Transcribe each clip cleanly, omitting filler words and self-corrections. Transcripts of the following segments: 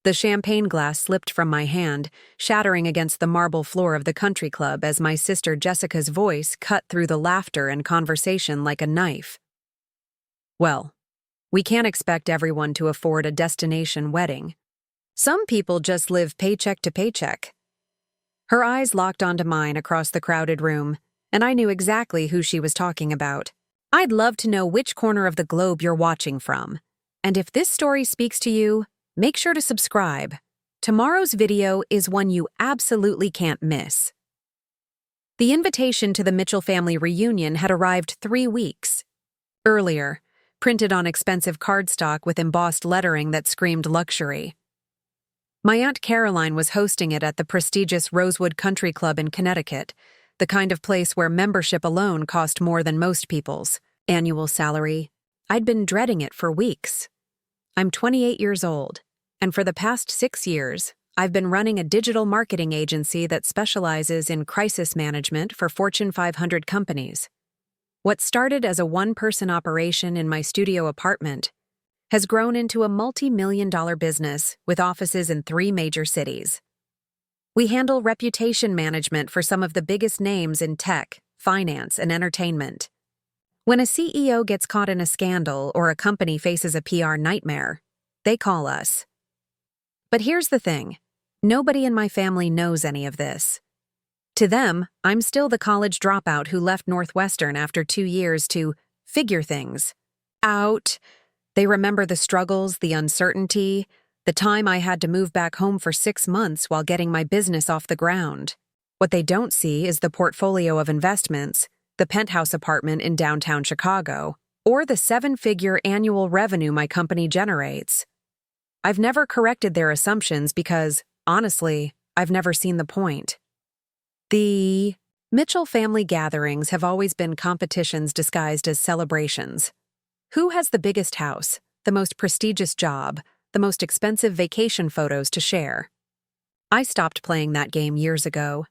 The champagne glass slipped from my hand, shattering against the marble floor of the country club as my sister Jessica's voice cut through the laughter and conversation like a knife. Well, we can't expect everyone to afford a destination wedding. Some people just live paycheck to paycheck. Her eyes locked onto mine across the crowded room, and I knew exactly who she was talking about. I'd love to know which corner of the globe you're watching from. And if this story speaks to you, make sure to subscribe. Tomorrow's video is one you absolutely can't miss. The invitation to the Mitchell family reunion had arrived 3 weeks earlier, printed on expensive cardstock with embossed lettering that screamed luxury. My Aunt Caroline was hosting it at the prestigious Rosewood Country Club in Connecticut, the kind of place where membership alone cost more than most people's annual salary. I'd been dreading it for weeks. I'm 28 years old, and for the past 6 years, I've been running a digital marketing agency that specializes in crisis management for Fortune 500 companies. What started as a one-person operation in my studio apartment has grown into a multi-million-dollar business with offices in 3 major cities. We handle reputation management for some of the biggest names in tech, finance, and entertainment. When a CEO gets caught in a scandal or a company faces a PR nightmare, they call us. But here's the thing. Nobody in my family knows any of this. To them, I'm still the college dropout who left Northwestern after 2 years to figure things out. They remember the struggles, the uncertainty, the time I had to move back home for 6 months while getting my business off the ground. What they don't see is the portfolio of investments, the penthouse apartment in downtown Chicago, or the 7-figure annual revenue my company generates. I've never corrected their assumptions because, honestly, I've never seen the point. The Mitchell family gatherings have always been competitions disguised as celebrations. Who has the biggest house, the most prestigious job, the most expensive vacation photos to share? I stopped playing that game years ago.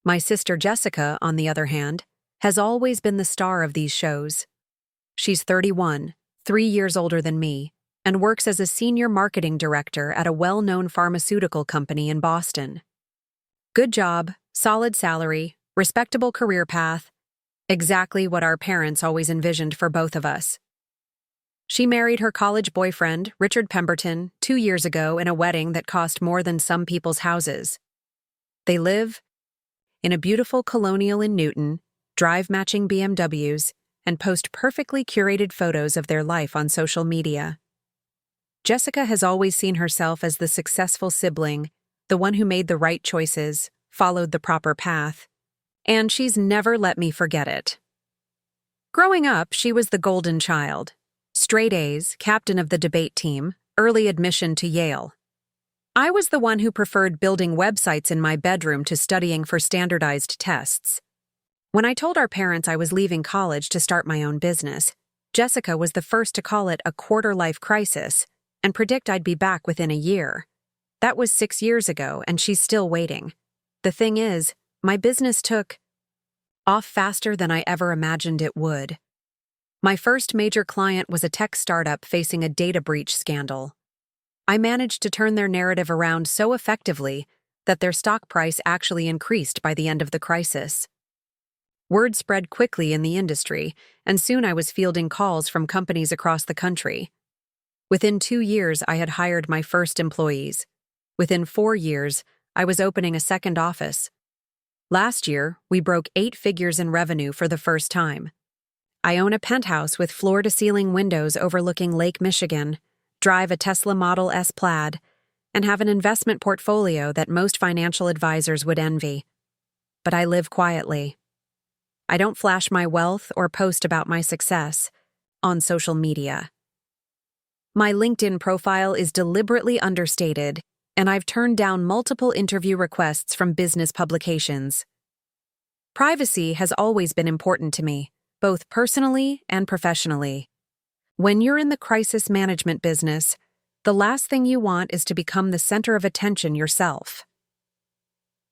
My sister Jessica, on the other hand, has always been the star of these shows. She's 31, 3 years older than me, and works as a senior marketing director at a well-known pharmaceutical company in Boston. Good job, solid salary, respectable career path, exactly what our parents always envisioned for both of us. She married her college boyfriend, Richard Pemberton, 2 years ago in a wedding that cost more than some people's houses. They live in a beautiful colonial in Newton, drive matching BMWs, and post perfectly curated photos of their life on social media. Jessica has always seen herself as the successful sibling, the one who made the right choices, followed the proper path, and she's never let me forget it. Growing up, she was the golden child. Straight A's, captain of the debate team, early admission to Yale. I was the one who preferred building websites in my bedroom to studying for standardized tests. When I told our parents I was leaving college to start my own business, Jessica was the first to call it a quarter-life crisis and predict I'd be back within a year. That was 6 years ago, and she's still waiting. The thing is, my business took off faster than I ever imagined it would. My first major client was a tech startup facing a data breach scandal. I managed to turn their narrative around so effectively that their stock price actually increased by the end of the crisis. Word spread quickly in the industry, and soon I was fielding calls from companies across the country. Within 2 years, I had hired my first employees. Within 4 years, I was opening a second office. Last year, we broke 8 figures in revenue for the first time. I own a penthouse with floor-to-ceiling windows overlooking Lake Michigan, drive a Tesla Model S Plaid, and have an investment portfolio that most financial advisors would envy. But I live quietly. I don't flash my wealth or post about my success on social media. My LinkedIn profile is deliberately understated, and I've turned down multiple interview requests from business publications. Privacy has always been important to me, both personally and professionally. When you're in the crisis management business, the last thing you want is to become the center of attention yourself.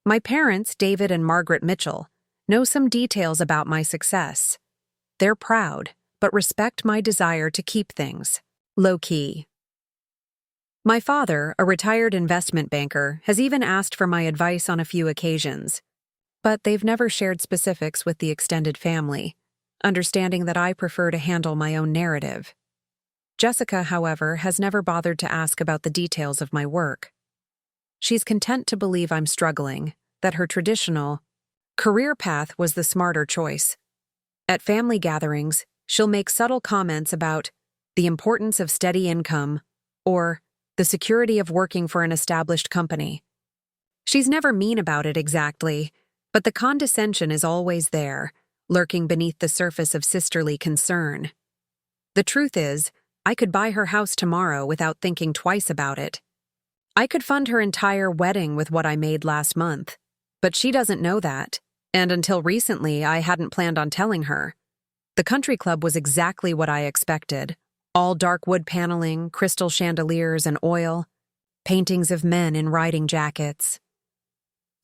My parents, David and Margaret Mitchell, know some details about my success. They're proud, but respect my desire to keep things low-key. My father, a retired investment banker, has even asked for my advice on a few occasions, but they've never shared specifics with the extended family, understanding that I prefer to handle my own narrative. Jessica, however, has never bothered to ask about the details of my work. She's content to believe I'm struggling, that her traditional career path was the smarter choice. At family gatherings, she'll make subtle comments about the importance of steady income or the security of working for an established company. She's never mean about it exactly, but the condescension is always there, lurking beneath the surface of sisterly concern. The truth is, I could buy her house tomorrow without thinking twice about it. I could fund her entire wedding with what I made last month, but she doesn't know that, and until recently I hadn't planned on telling her. The country club was exactly what I expected. All dark wood paneling, crystal chandeliers and oil, paintings of men in riding jackets.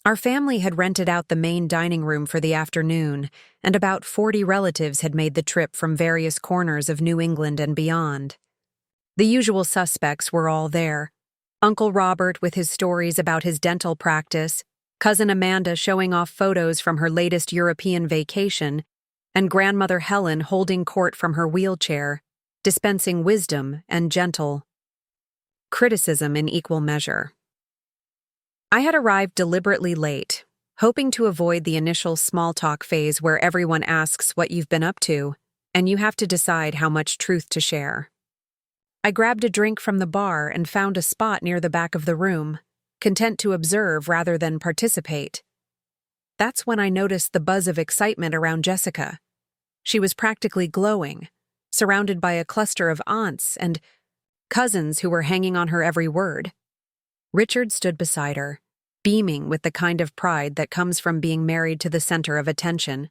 Our family had rented out the main dining room for the afternoon, and about 40 relatives had made the trip from various corners of New England and beyond. The usual suspects were all there. Uncle Robert with his stories about his dental practice, Cousin Amanda showing off photos from her latest European vacation, and Grandmother Helen holding court from her wheelchair, dispensing wisdom and gentle criticism in equal measure. I had arrived deliberately late, hoping to avoid the initial small talk phase where everyone asks what you've been up to, and you have to decide how much truth to share. I grabbed a drink from the bar and found a spot near the back of the room, content to observe rather than participate. That's when I noticed the buzz of excitement around Jessica. She was practically glowing, surrounded by a cluster of aunts and cousins who were hanging on her every word. Richard stood beside her, beaming with the kind of pride that comes from being married to the center of attention.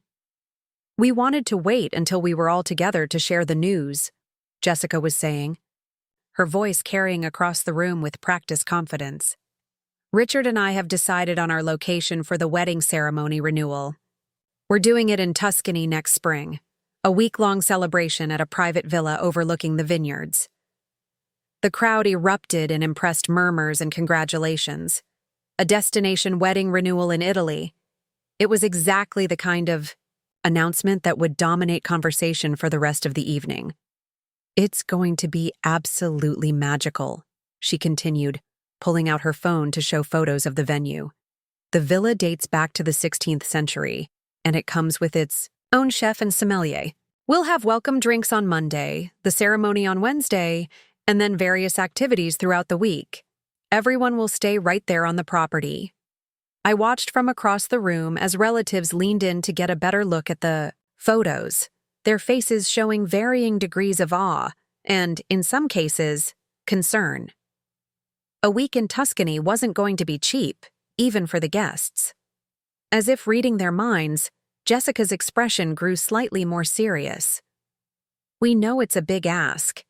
"We wanted to wait until we were all together to share the news," Jessica was saying, her voice carrying across the room with practiced confidence. "Richard and I have decided on our location for the wedding ceremony renewal. We're doing it in Tuscany next spring, a week-long celebration at a private villa overlooking the vineyards." The crowd erupted in impressed murmurs and congratulations. A destination wedding renewal in Italy. It was exactly the kind of announcement that would dominate conversation for the rest of the evening. "It's going to be absolutely magical," she continued, pulling out her phone to show photos of the venue. "The villa dates back to the 16th century, and it comes with its own chef and sommelier. We'll have welcome drinks on Monday, the ceremony on Wednesday, and then various activities throughout the week. Everyone will stay right there on the property." I watched from across the room as relatives leaned in to get a better look at the photos, their faces showing varying degrees of awe and, in some cases, concern. A week in Tuscany wasn't going to be cheap, even for the guests. As if reading their minds, Jessica's expression grew slightly more serious. "We know it's a big ask,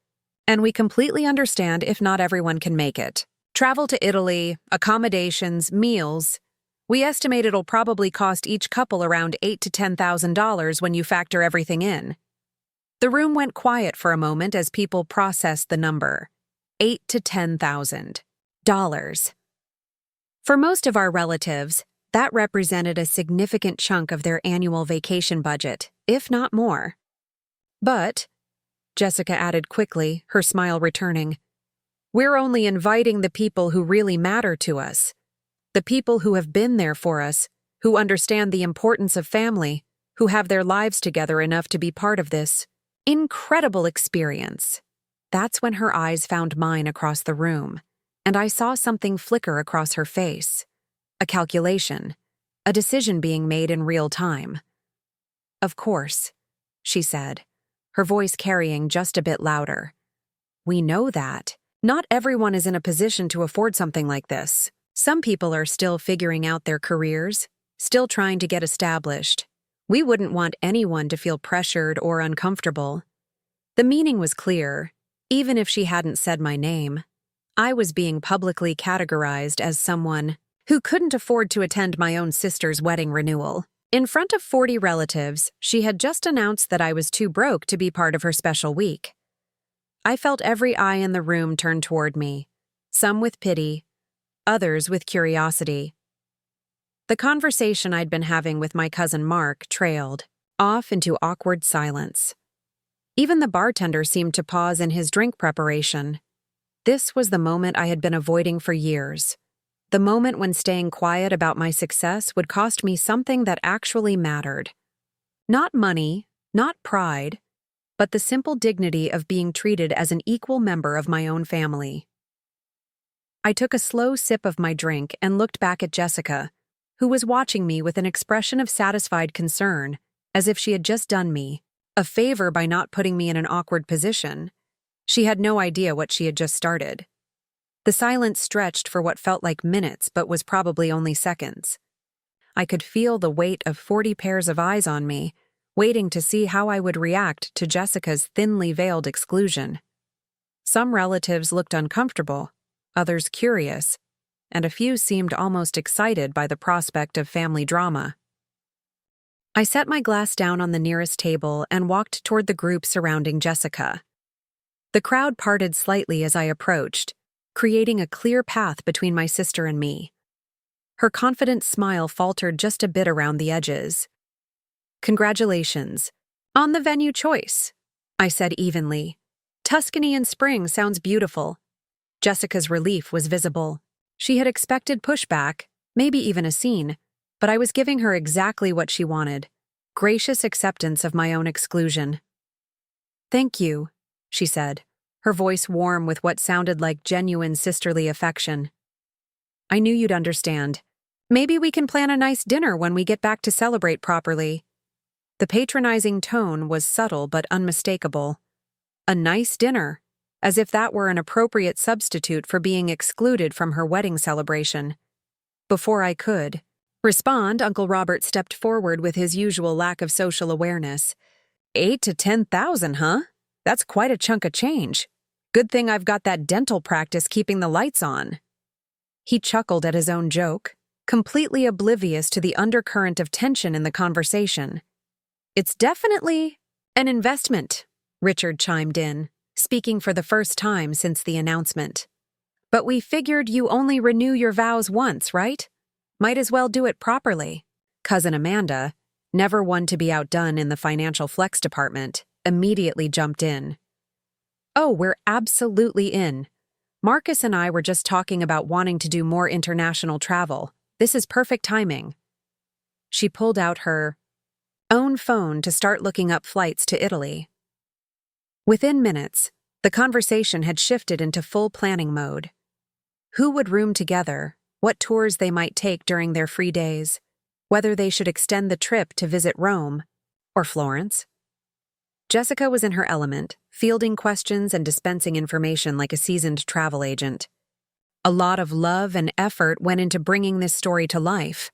and we completely understand if not everyone can make it. Travel to Italy, accommodations, meals. We estimate it'll probably cost each couple around $8,000 to $10,000 when you factor everything in." The room went quiet for a moment as people processed the number. $8,000 to $10,000. For most of our relatives, that represented a significant chunk of their annual vacation budget, if not more. "But," Jessica added quickly, her smile returning, "we're only inviting the people who really matter to us. The people who have been there for us, who understand the importance of family, who have their lives together enough to be part of this incredible experience." That's when her eyes found mine across the room, and I saw something flicker across her face. A calculation, a decision being made in real time. "Of course," she said, her voice carrying just a bit louder. "We know that. Not everyone is in a position to afford something like this. Some people are still figuring out their careers, still trying to get established. We wouldn't want anyone to feel pressured or uncomfortable." The meaning was clear, even if she hadn't said my name. I was being publicly categorized as someone who couldn't afford to attend my own sister's wedding renewal. In front of 40 relatives, she had just announced that I was too broke to be part of her special week. I felt every eye in the room turn toward me. some with pity, others with curiosity. The conversation I'd been having with my cousin Mark trailed off into awkward silence. Even the bartender seemed to pause in his drink preparation. This was the moment I had been avoiding for years. The moment when staying quiet about my success would cost me something that actually mattered. Not money, not pride, but the simple dignity of being treated as an equal member of my own family. I took a slow sip of my drink and looked back at Jessica, who was watching me with an expression of satisfied concern, as if she had just done me a favor by not putting me in an awkward position. She had no idea what she had just started. The silence stretched for what felt like minutes but was probably only seconds. I could feel the weight of 40 pairs of eyes on me, waiting to see how I would react to Jessica's thinly veiled exclusion. Some relatives looked uncomfortable, others curious, and a few seemed almost excited by the prospect of family drama. I set my glass down on the nearest table and walked toward the group surrounding Jessica. The crowd parted slightly as I approached, creating a clear path between my sister and me. Her confident smile faltered just a bit around the edges. "Congratulations on the venue choice," I said evenly. "Tuscany in spring sounds beautiful." Jessica's relief was visible. She had expected pushback, maybe even a scene, but I was giving her exactly what she wanted: gracious acceptance of my own exclusion. "Thank you," she said, her voice warm with what sounded like genuine sisterly affection. "I knew you'd understand. Maybe we can plan a nice dinner when we get back to celebrate properly." The patronizing tone was subtle but unmistakable. A nice dinner, as if that were an appropriate substitute for being excluded from her wedding celebration. Before I could respond, Uncle Robert stepped forward with his usual lack of social awareness. 8 to 10,000, huh? That's quite a chunk of change. Good thing I've got that dental practice keeping the lights on." He chuckled at his own joke, completely oblivious to the undercurrent of tension in the conversation. "It's definitely an investment," Richard chimed in, speaking for the first time since the announcement. "But we figured you only renew your vows once, right? Might as well do it properly." Cousin Amanda, never one to be outdone in the financial flex department, immediately jumped in. "Oh, we're absolutely in. Marcus and I were just talking about wanting to do more international travel. This is perfect timing." She pulled out her own phone to start looking up flights to Italy. Within minutes, the conversation had shifted into full planning mode. Who would room together, what tours they might take during their free days, whether they should extend the trip to visit Rome or Florence. Jessica was in her element, fielding questions and dispensing information like a seasoned travel agent. A lot of love and effort went into bringing this story to life.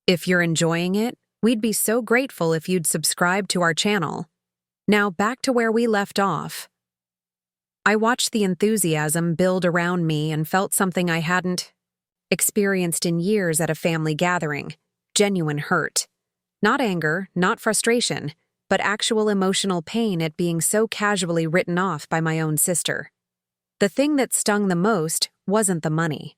If you're enjoying it, we'd be so grateful if you'd subscribe to our channel. Now back to where we left off. I watched the enthusiasm build around me and felt something I hadn't experienced in years at a family gathering: genuine hurt. Not anger, not frustration, but actual emotional pain at being so casually written off by my own sister. The thing that stung the most wasn't the money.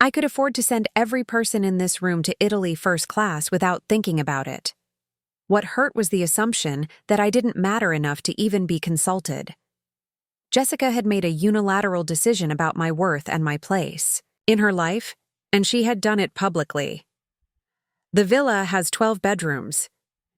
I could afford to send every person in this room to Italy first class without thinking about it. What hurt was the assumption that I didn't matter enough to even be consulted. Jessica had made a unilateral decision about my worth and my place in her life, and she had done it publicly. "The villa has 12 bedrooms,"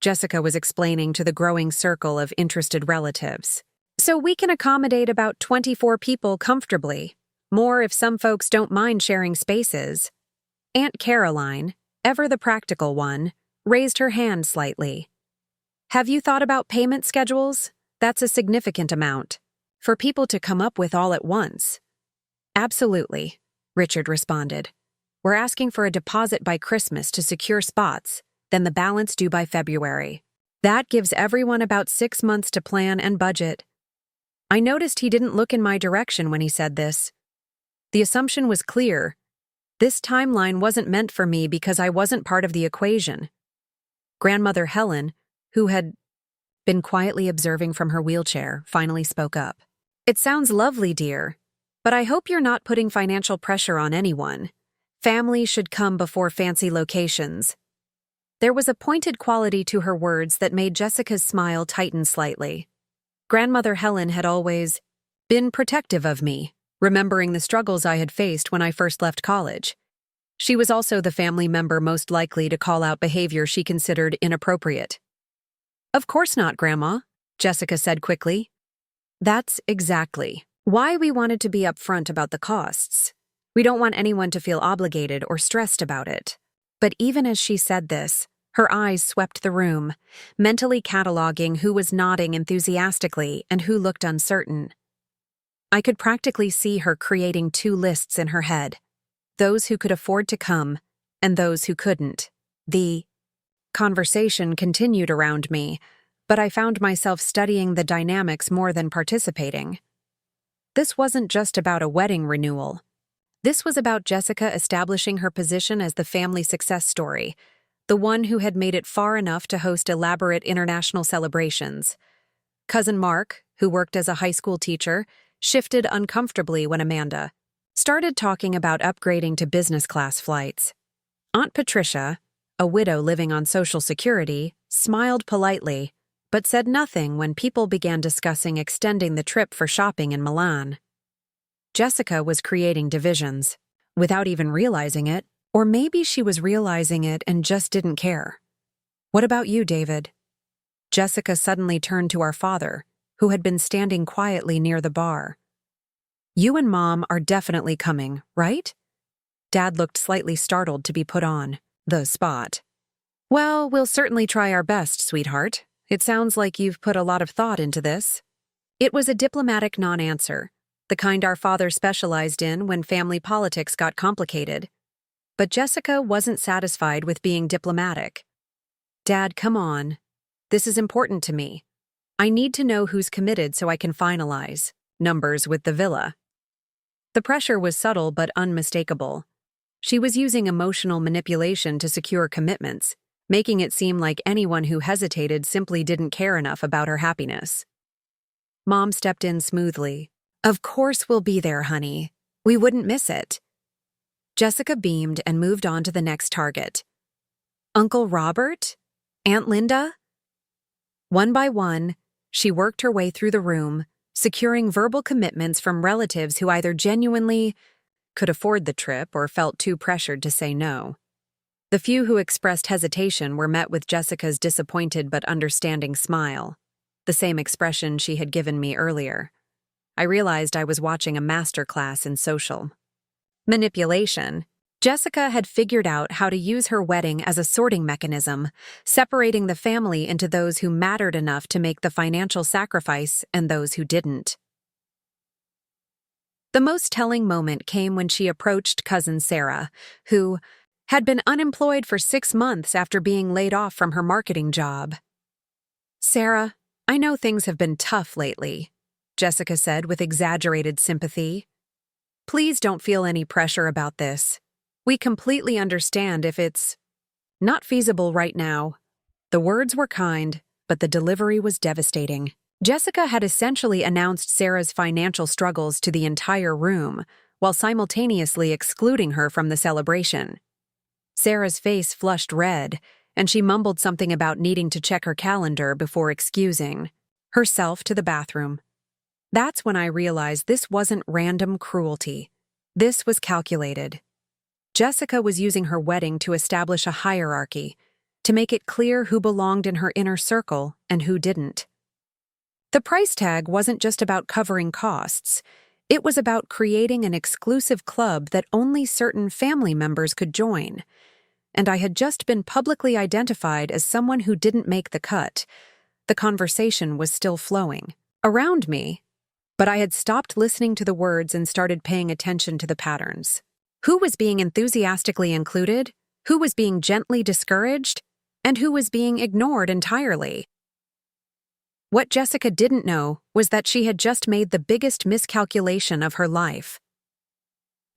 Jessica was explaining to the growing circle of interested relatives. "So we can accommodate about 24 people comfortably, more if some folks don't mind sharing spaces." Aunt Caroline, ever the practical one, raised her hand slightly. "Have you thought about payment schedules? That's a significant amount for people to come up with all at once." "Absolutely," Richard responded. "We're asking for a deposit by Christmas to secure spots, then the balance due by February. That gives everyone about 6 months to plan and budget." I noticed he didn't look in my direction when he said this. The assumption was clear. This timeline wasn't meant for me because I wasn't part of the equation. Grandmother Helen, who had been quietly observing from her wheelchair, finally spoke up. "It sounds lovely, dear. But I hope you're not putting financial pressure on anyone. Family should come before fancy locations. There was a pointed quality to her words that made Jessica's smile tighten slightly. Grandmother Helen had always been protective of me, remembering the struggles I had faced when I first left college. She was also the family member most likely to call out behavior she considered inappropriate. "Of course not, Grandma," Jessica said quickly. "That's exactly why we wanted to be upfront about the costs. We don't want anyone to feel obligated or stressed about it." But even as she said this, her eyes swept the room, mentally cataloging who was nodding enthusiastically and who looked uncertain. I could practically see her creating two lists in her head: those who could afford to come and those who couldn't. The conversation continued around me, but I found myself studying the dynamics more than participating. This wasn't just about a wedding renewal. This was about Jessica establishing her position as the family success story, the one who had made it far enough to host elaborate international celebrations. Cousin Mark, who worked as a high school teacher, shifted uncomfortably when Amanda started talking about upgrading to business class flights. Aunt Patricia, a widow living on Social Security, smiled politely, but said nothing when people began discussing extending the trip for shopping in Milan. Jessica was creating divisions, without even realizing it, or maybe she was realizing it and just didn't care. "What about you, David?" Jessica suddenly turned to our father, who had been standing quietly near the bar. "You and Mom are definitely coming, right?" Dad looked slightly startled to be put on the spot. "Well, we'll certainly try our best, sweetheart. It sounds like you've put a lot of thought into this." It was a diplomatic non-answer, the kind our father specialized in when family politics got complicated. But Jessica wasn't satisfied with being diplomatic. "Dad, come on. This is important to me. I need to know who's committed so I can finalize numbers with the villa." The pressure was subtle but unmistakable. She was using emotional manipulation to secure commitments, making it seem like anyone who hesitated simply didn't care enough about her happiness. Mom stepped in smoothly. "Of course we'll be there, honey. We wouldn't miss it." Jessica beamed and moved on to the next target. "Uncle Robert? Aunt Linda?" One by one, she worked her way through the room, securing verbal commitments from relatives who either genuinely could afford the trip or felt too pressured to say no. The few who expressed hesitation were met with Jessica's disappointed but understanding smile, the same expression she had given me earlier. I realized I was watching a masterclass in social manipulation. Jessica had figured out how to use her wedding as a sorting mechanism, separating the family into those who mattered enough to make the financial sacrifice and those who didn't. The most telling moment came when she approached cousin Sarah, who had been unemployed for 6 months after being laid off from her marketing job. "Sarah, I know things have been tough lately," Jessica said with exaggerated sympathy. "Please don't feel any pressure about this. We completely understand if it's not feasible right now." The words were kind, but the delivery was devastating. Jessica had essentially announced Sarah's financial struggles to the entire room, while simultaneously excluding her from the celebration. Sarah's face flushed red, and she mumbled something about needing to check her calendar before excusing herself to the bathroom. That's when I realized this wasn't random cruelty. This was calculated. Jessica was using her wedding to establish a hierarchy, to make it clear who belonged in her inner circle and who didn't. The price tag wasn't just about covering costs. It was about creating an exclusive club that only certain family members could join. And I had just been publicly identified as someone who didn't make the cut. The conversation was still flowing around me, but I had stopped listening to the words and started paying attention to the patterns. Who was being enthusiastically included? Who was being gently discouraged? And who was being ignored entirely? What Jessica didn't know was that she had just made the biggest miscalculation of her life.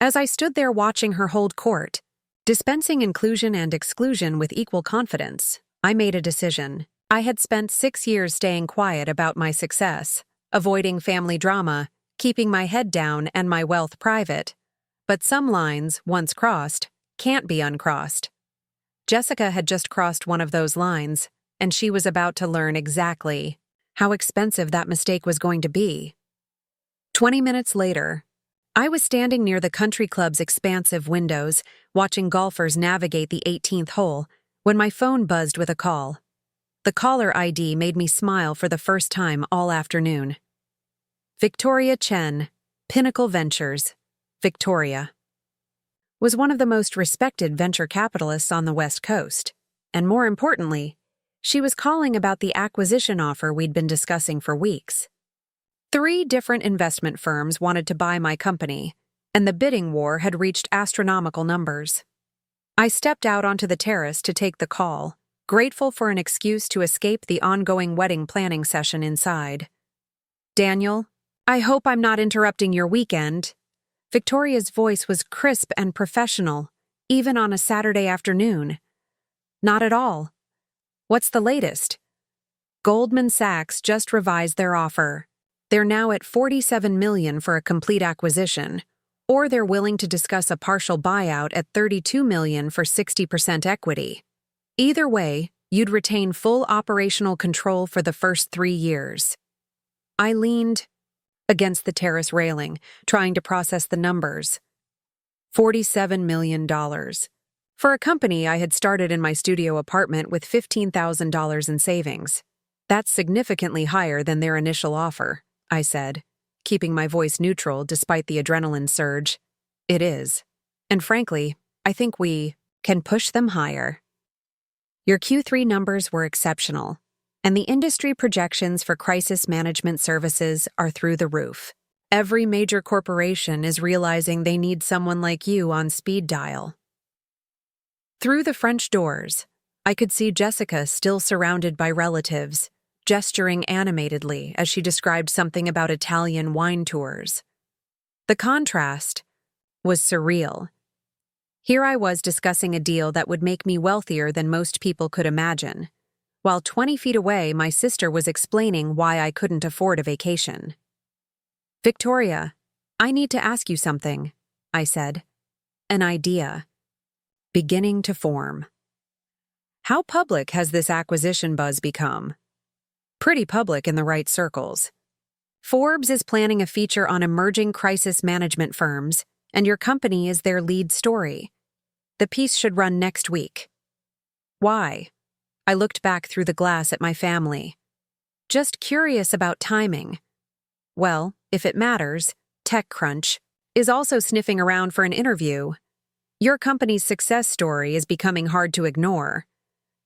As I stood there watching her hold court, dispensing inclusion and exclusion with equal confidence, I made a decision. I had spent 6 years staying quiet about my success, avoiding family drama, keeping my head down and my wealth private. But some lines, once crossed, can't be uncrossed. Jessica had just crossed one of those lines, and she was about to learn exactly how expensive that mistake was going to be. 20 minutes later, I was standing near the country club's expansive windows, watching golfers navigate the 18th hole, when my phone buzzed with a call. The caller ID made me smile for the first time all afternoon. Victoria Chen, Pinnacle Ventures, Victoria, was one of the most respected venture capitalists on the West Coast, and more importantly, she was calling about the acquisition offer we'd been discussing for weeks. 3 different investment firms wanted to buy my company, and the bidding war had reached astronomical numbers. I stepped out onto the terrace to take the call, grateful for an excuse to escape the ongoing wedding planning session inside. "Daniel, I hope I'm not interrupting your weekend." Victoria's voice was crisp and professional, even on a Saturday afternoon. "Not at all. What's the latest?" "Goldman Sachs just revised their offer. They're now at $47 million for a complete acquisition, or they're willing to discuss a partial buyout at $32 million for 60% equity. Either way, you'd retain full operational control for the first 3 years." I leaned against the terrace railing, trying to process the numbers. $47 million. For a company I had started in my studio apartment with $15,000 in savings. "That's significantly higher than their initial offer," I said, keeping my voice neutral despite the adrenaline surge. "It is. And frankly, I think we can push them higher. Your Q3 numbers were exceptional, and the industry projections for crisis management services are through the roof. Every major corporation is realizing they need someone like you on speed dial." Through the French doors, I could see Jessica still surrounded by relatives, gesturing animatedly as she described something about Italian wine tours. The contrast was surreal. Here I was discussing a deal that would make me wealthier than most people could imagine, while 20 feet away my sister was explaining why I couldn't afford a vacation. "Victoria, I need to ask you something," I said. An idea beginning to form. "How public has this acquisition buzz become?" "Pretty public in the right circles. Forbes is planning a feature on emerging crisis management firms, and your company is their lead story. The piece should run next week." "Why?" I looked back through the glass at my family. "Just curious about timing." "Well, if it matters, TechCrunch is also sniffing around for an interview. Your company's success story is becoming hard to ignore.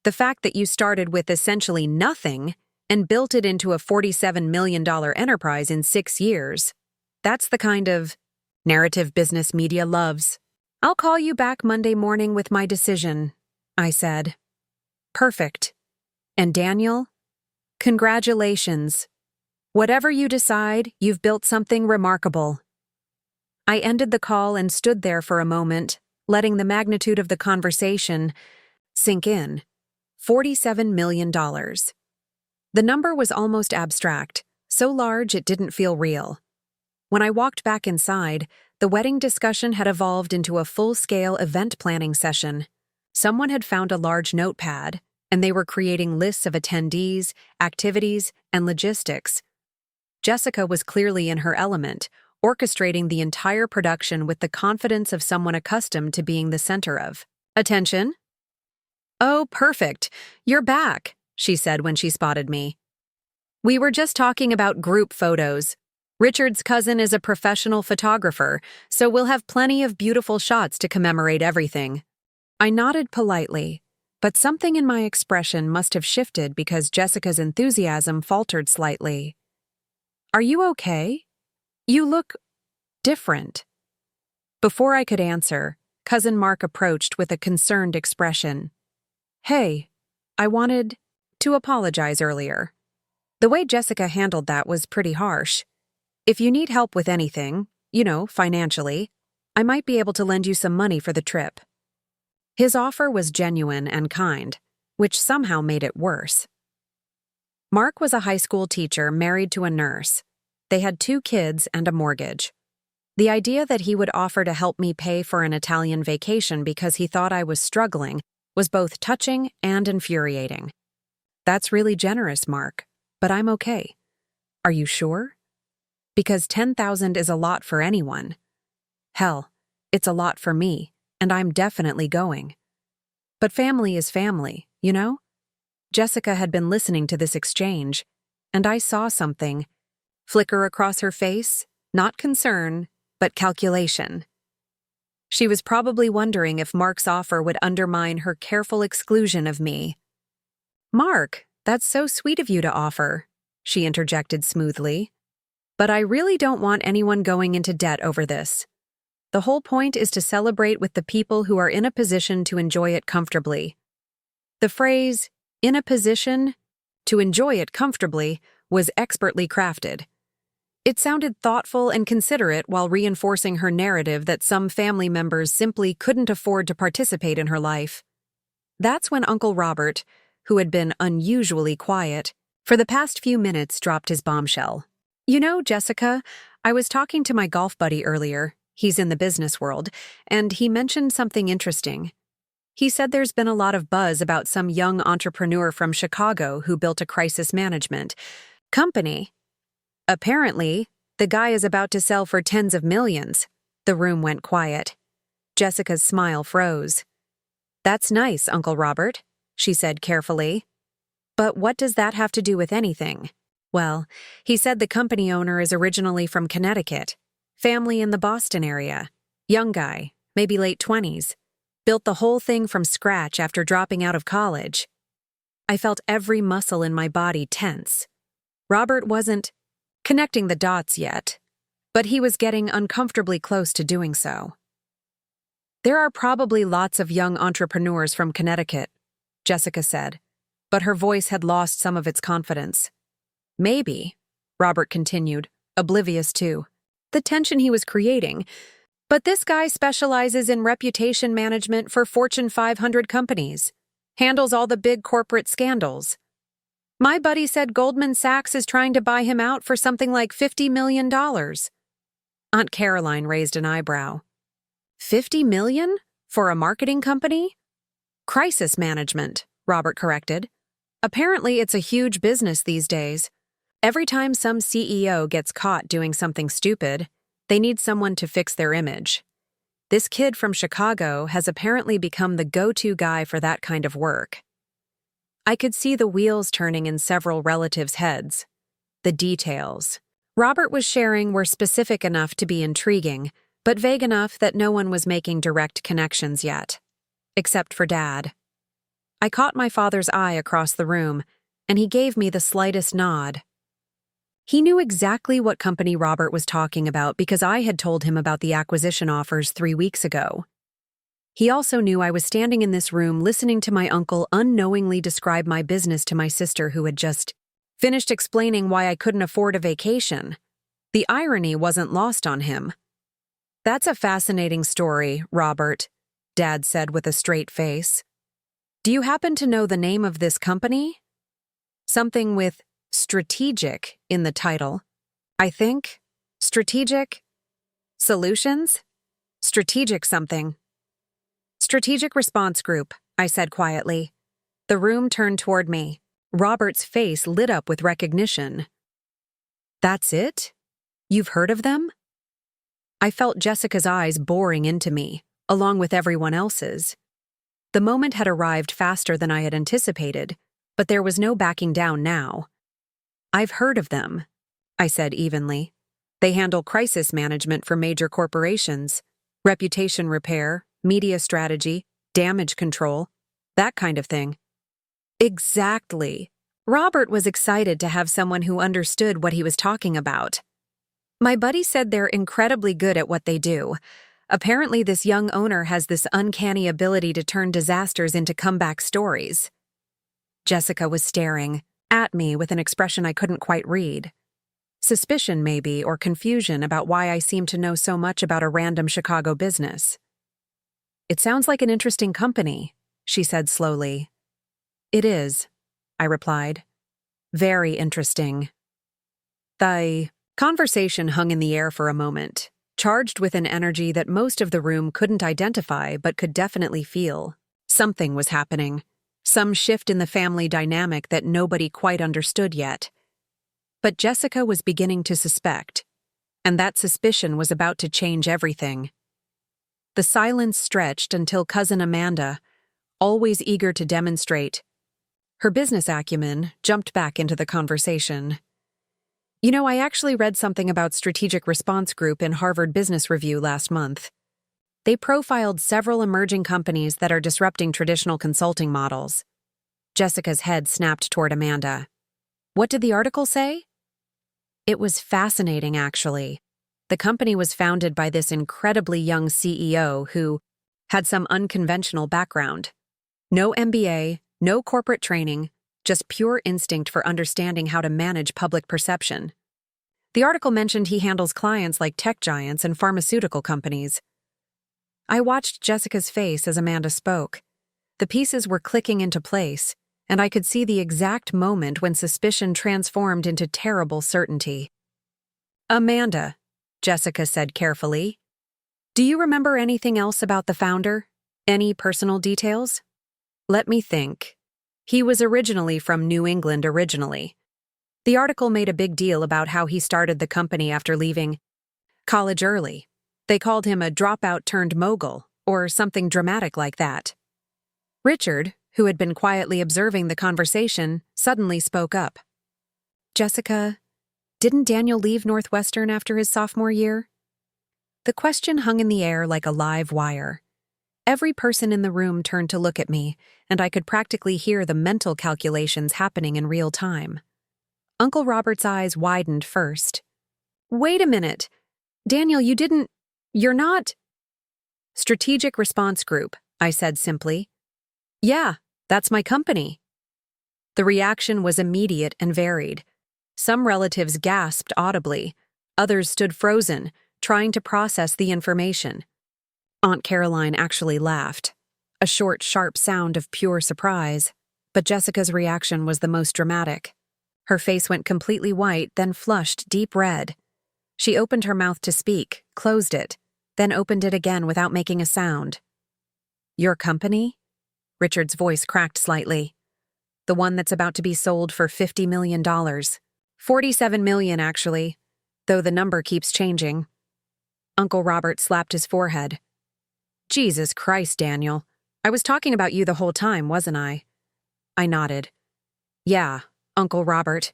The fact that you started with essentially nothing and built it into a $47 million enterprise in 6 years, that's the kind of narrative business media loves." "I'll call you back Monday morning with my decision," I said. "Perfect. And Daniel, congratulations. Whatever you decide, you've built something remarkable." I ended the call and stood there for a moment, letting the magnitude of the conversation sink in. $47 million. The number was almost abstract, so large it didn't feel real. When I walked back inside, the wedding discussion had evolved into a full-scale event planning session. Someone had found a large notepad, and they were creating lists of attendees, activities, and logistics. Jessica was clearly in her element, orchestrating the entire production with the confidence of someone accustomed to being the center of attention. "Oh, perfect. You're back," she said when she spotted me. "We were just talking about group photos. Richard's cousin is a professional photographer, so we'll have plenty of beautiful shots to commemorate everything." I nodded politely, but something in my expression must have shifted because Jessica's enthusiasm faltered slightly. "Are you okay? You look different." Before I could answer, Cousin Mark approached with a concerned expression. "Hey, I wanted to apologize earlier. The way Jessica handled that was pretty harsh. If you need help with anything, financially, I might be able to lend you some money for the trip." His offer was genuine and kind, which somehow made it worse. Mark was a high school teacher married to a nurse. They had 2 kids and a mortgage. The idea that he would offer to help me pay for an Italian vacation because he thought I was struggling was both touching and infuriating. That's really generous, Mark, but I'm okay. Are you sure? Because $10,000 is a lot for anyone. Hell, it's a lot for me, and I'm definitely going. But family is family, you know? Jessica had been listening to this exchange, and I saw something flicker across her face, not concern, but calculation. She was probably wondering if Mark's offer would undermine her careful exclusion of me. "Mark, that's so sweet of you to offer," she interjected smoothly. "But I really don't want anyone going into debt over this. The whole point is to celebrate with the people who are in a position to enjoy it comfortably." The phrase, "in a position to enjoy it comfortably," was expertly crafted. It sounded thoughtful and considerate while reinforcing her narrative that some family members simply couldn't afford to participate in her life. That's when Uncle Robert, who had been unusually quiet for the past few minutes, dropped his bombshell. "You know, Jessica, I was talking to my golf buddy earlier. He's in the business world, and he mentioned something interesting. He said there's been a lot of buzz about some young entrepreneur from Chicago who built a crisis management company. Apparently, the guy is about to sell for tens of millions." The room went quiet. Jessica's smile froze. "That's nice, Uncle Robert," she said carefully. "But what does that have to do with anything?" "Well, he said the company owner is originally from Connecticut. Family in the Boston area. Young guy, maybe late 20s. Built the whole thing from scratch after dropping out of college." I felt every muscle in my body tense. Robert wasn't connecting the dots yet, but he was getting uncomfortably close to doing so. "There are probably lots of young entrepreneurs from Connecticut," Jessica said, but her voice had lost some of its confidence. "Maybe," Robert continued, oblivious to the tension he was creating, "but this guy specializes in reputation management for Fortune 500 companies, handles all the big corporate scandals. My buddy said Goldman Sachs is trying to buy him out for something like $50 million. Aunt Caroline raised an eyebrow. $50 million? For a marketing company? Crisis management, Robert corrected. Apparently it's a huge business these days. Every time some CEO gets caught doing something stupid, they need someone to fix their image. This kid from Chicago has apparently become the go-to guy for that kind of work." I could see the wheels turning in several relatives' heads. The details Robert was sharing were specific enough to be intriguing, but vague enough that no one was making direct connections yet. Except for Dad. I caught my father's eye across the room, and he gave me the slightest nod. He knew exactly what company Robert was talking about because I had told him about the acquisition offers 3 weeks ago. He also knew I was standing in this room listening to my uncle unknowingly describe my business to my sister who had just finished explaining why I couldn't afford a vacation. The irony wasn't lost on him. "That's a fascinating story, Robert," Dad said with a straight face. "Do you happen to know the name of this company?" "Something with strategic in the title. I think. Strategic Solutions? Strategic something." "Strategic Response Group," I said quietly. The room turned toward me. Robert's face lit up with recognition. "That's it? You've heard of them?" I felt Jessica's eyes boring into me, along with everyone else's. The moment had arrived faster than I had anticipated, but there was no backing down now. "I've heard of them," I said evenly. "They handle crisis management for major corporations, reputation repair, media strategy, damage control, that kind of thing." Exactly. Robert was excited to have someone who understood what he was talking about. "My buddy said they're incredibly good at what they do. Apparently this young owner has this uncanny ability to turn disasters into comeback stories." Jessica was staring at me with an expression I couldn't quite read. Suspicion, maybe, or confusion about why I seemed to know so much about a random Chicago business. "It sounds like an interesting company," she said slowly. "It is," I replied. "Very interesting." "The Conversation hung in the air for a moment, charged with an energy that most of the room couldn't identify but could definitely feel. Something was happening, some shift in the family dynamic that nobody quite understood yet. But Jessica was beginning to suspect, and that suspicion was about to change everything. The silence stretched until Cousin Amanda, always eager to demonstrate her business acumen, jumped back into the conversation. You know, I actually read something about Strategic Response Group in Harvard Business Review last month. They profiled several emerging companies that are disrupting traditional consulting models. Jessica's head snapped toward Amanda. What did the article say? It was fascinating, actually. The company was founded by this incredibly young CEO who had some unconventional background. No MBA, no corporate training, just pure instinct for understanding how to manage public perception. The article mentioned he handles clients like tech giants and pharmaceutical companies. I watched Jessica's face as Amanda spoke. The pieces were clicking into place, and I could see the exact moment when suspicion transformed into terrible certainty. Amanda, Jessica said carefully, do you remember anything else about the founder? Any personal details? Let me think. He was originally from New England originally. The article made a big deal about how he started the company after leaving college early. They called him a dropout turned mogul, or something dramatic like that. Richard, who had been quietly observing the conversation, suddenly spoke up. Jessica, didn't Daniel leave Northwestern after his sophomore year? The question hung in the air like a live wire. Every person in the room turned to look at me, and I could practically hear the mental calculations happening in real time. Uncle Robert's eyes widened first. Wait a minute. Daniel, you're not… Strategic Response Group, I said simply. Yeah, that's my company. The reaction was immediate and varied. Some relatives gasped audibly. Others stood frozen, trying to process the information. Aunt Caroline actually laughed, a short, sharp sound of pure surprise. But Jessica's reaction was the most dramatic. Her face went completely white, then flushed deep red. She opened her mouth to speak, closed it, then opened it again without making a sound. Your company? Richard's voice cracked slightly. The one that's about to be sold for $50 million. $47 million, actually, though the number keeps changing. Uncle Robert slapped his forehead. Jesus Christ, Daniel. I was talking about you the whole time, wasn't I? I nodded. Yeah, Uncle Robert,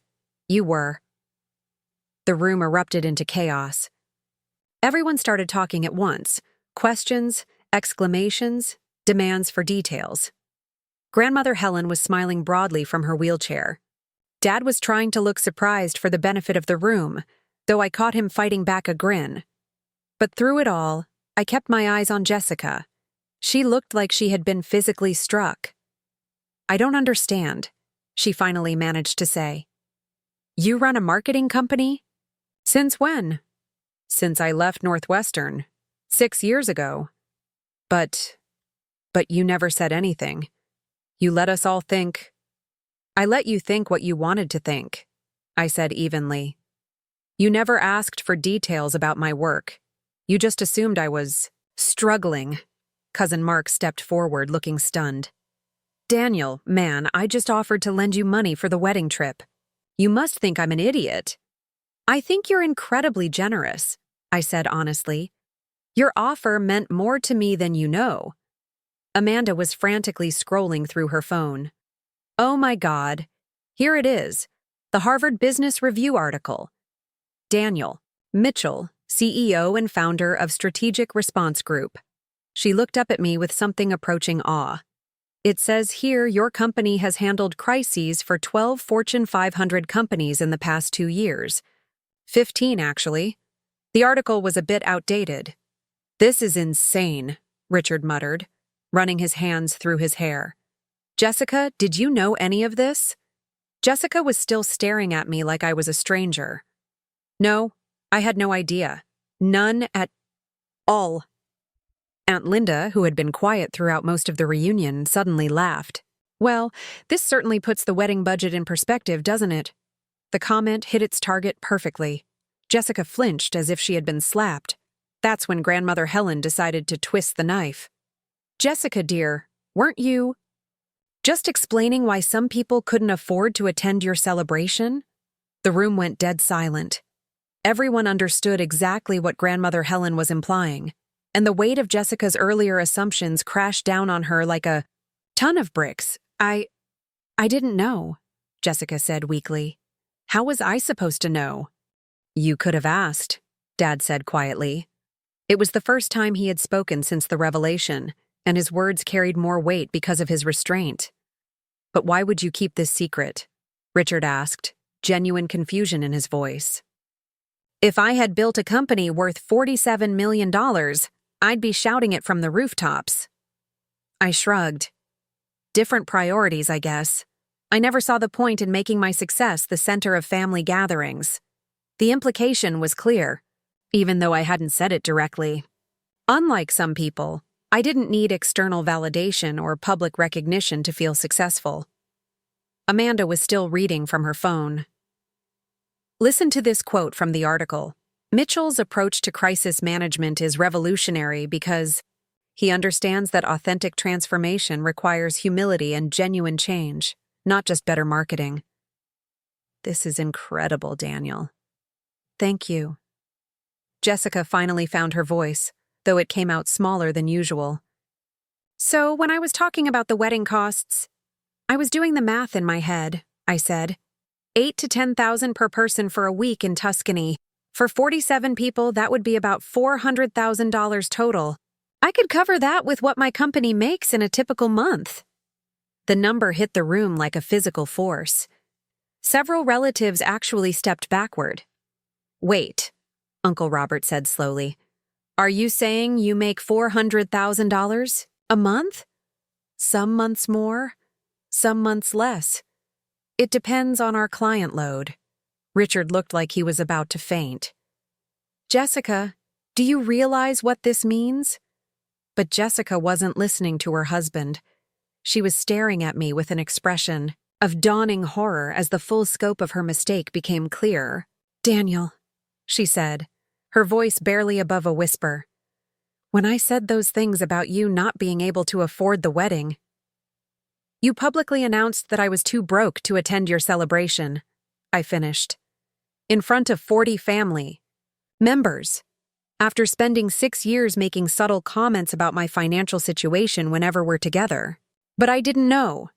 you were. The room erupted into chaos. Everyone started talking at once. Questions, exclamations, demands for details. Grandmother Helen was smiling broadly from her wheelchair. Dad was trying to look surprised for the benefit of the room, though I caught him fighting back a grin. But through it all, I kept my eyes on Jessica. She looked like she had been physically struck. I don't understand, she finally managed to say. You run a marketing company? Since when? Since I left Northwestern, 6 years ago. But you never said anything. You let us all think. I let you think what you wanted to think, I said evenly. You never asked for details about my work. You just assumed I was struggling. Cousin Mark stepped forward, looking stunned. Daniel, man, I just offered to lend you money for the wedding trip. You must think I'm an idiot. I think you're incredibly generous, I said honestly. Your offer meant more to me than you know. Amanda was frantically scrolling through her phone. Oh my God. Here it is. The Harvard Business Review article. Daniel Mitchell, CEO and founder of Strategic Response Group. She looked up at me with something approaching awe. It says here your company has handled crises for 12 Fortune 500 companies in the past 2 years. 15, actually. The article was a bit outdated. This is insane, Richard muttered, running his hands through his hair. Jessica, did you know any of this? Jessica was still staring at me like I was a stranger. No, I had no idea. None at all. Aunt Linda, who had been quiet throughout most of the reunion, suddenly laughed. Well, this certainly puts the wedding budget in perspective, doesn't it? The comment hit its target perfectly. Jessica flinched as if she had been slapped. That's when Grandmother Helen decided to twist the knife. "Jessica, dear, weren't you just explaining why some people couldn't afford to attend your celebration?" The room went dead silent. Everyone understood exactly what Grandmother Helen was implying, and the weight of Jessica's earlier assumptions crashed down on her like a ton of bricks. I didn't know," Jessica said weakly. "How was I supposed to know?" "You could have asked," Dad said quietly. It was the first time he had spoken since the revelation, and his words carried more weight because of his restraint. "But why would you keep this secret?" Richard asked, genuine confusion in his voice. "If I had built a company worth $47 million, I'd be shouting it from the rooftops." I shrugged. Different priorities, I guess. I never saw the point in making my success the center of family gatherings. The implication was clear, even though I hadn't said it directly. Unlike some people, I didn't need external validation or public recognition to feel successful. Amanda was still reading from her phone. Listen to this quote from the article. "Mitchell's approach to crisis management is revolutionary because he understands that authentic transformation requires humility and genuine change, not just better marketing." "This is incredible, Daniel." "Thank you." Jessica finally found her voice, though it came out smaller than usual. "So when I was talking about the wedding costs, I was doing the math in my head," I said. 8 to 10,000 per person for a week in Tuscany. For 47 people, that would be about $400,000 total. I could cover that with what my company makes in a typical month. The number hit the room like a physical force. Several relatives actually stepped backward. "Wait," Uncle Robert said slowly. "Are you saying you make $400,000 a month?" "Some months more, some months less. It depends on our client load." Richard looked like he was about to faint. "Jessica, do you realize what this means?" But Jessica wasn't listening to her husband. She was staring at me with an expression of dawning horror as the full scope of her mistake became clearer. "Daniel," she said, her voice barely above a whisper, "when I said those things about you not being able to afford the wedding, you publicly announced that I was too broke to attend your celebration," I finished. "In front of 40 family members, after spending 6 years making subtle comments about my financial situation whenever we're together. But I didn't know.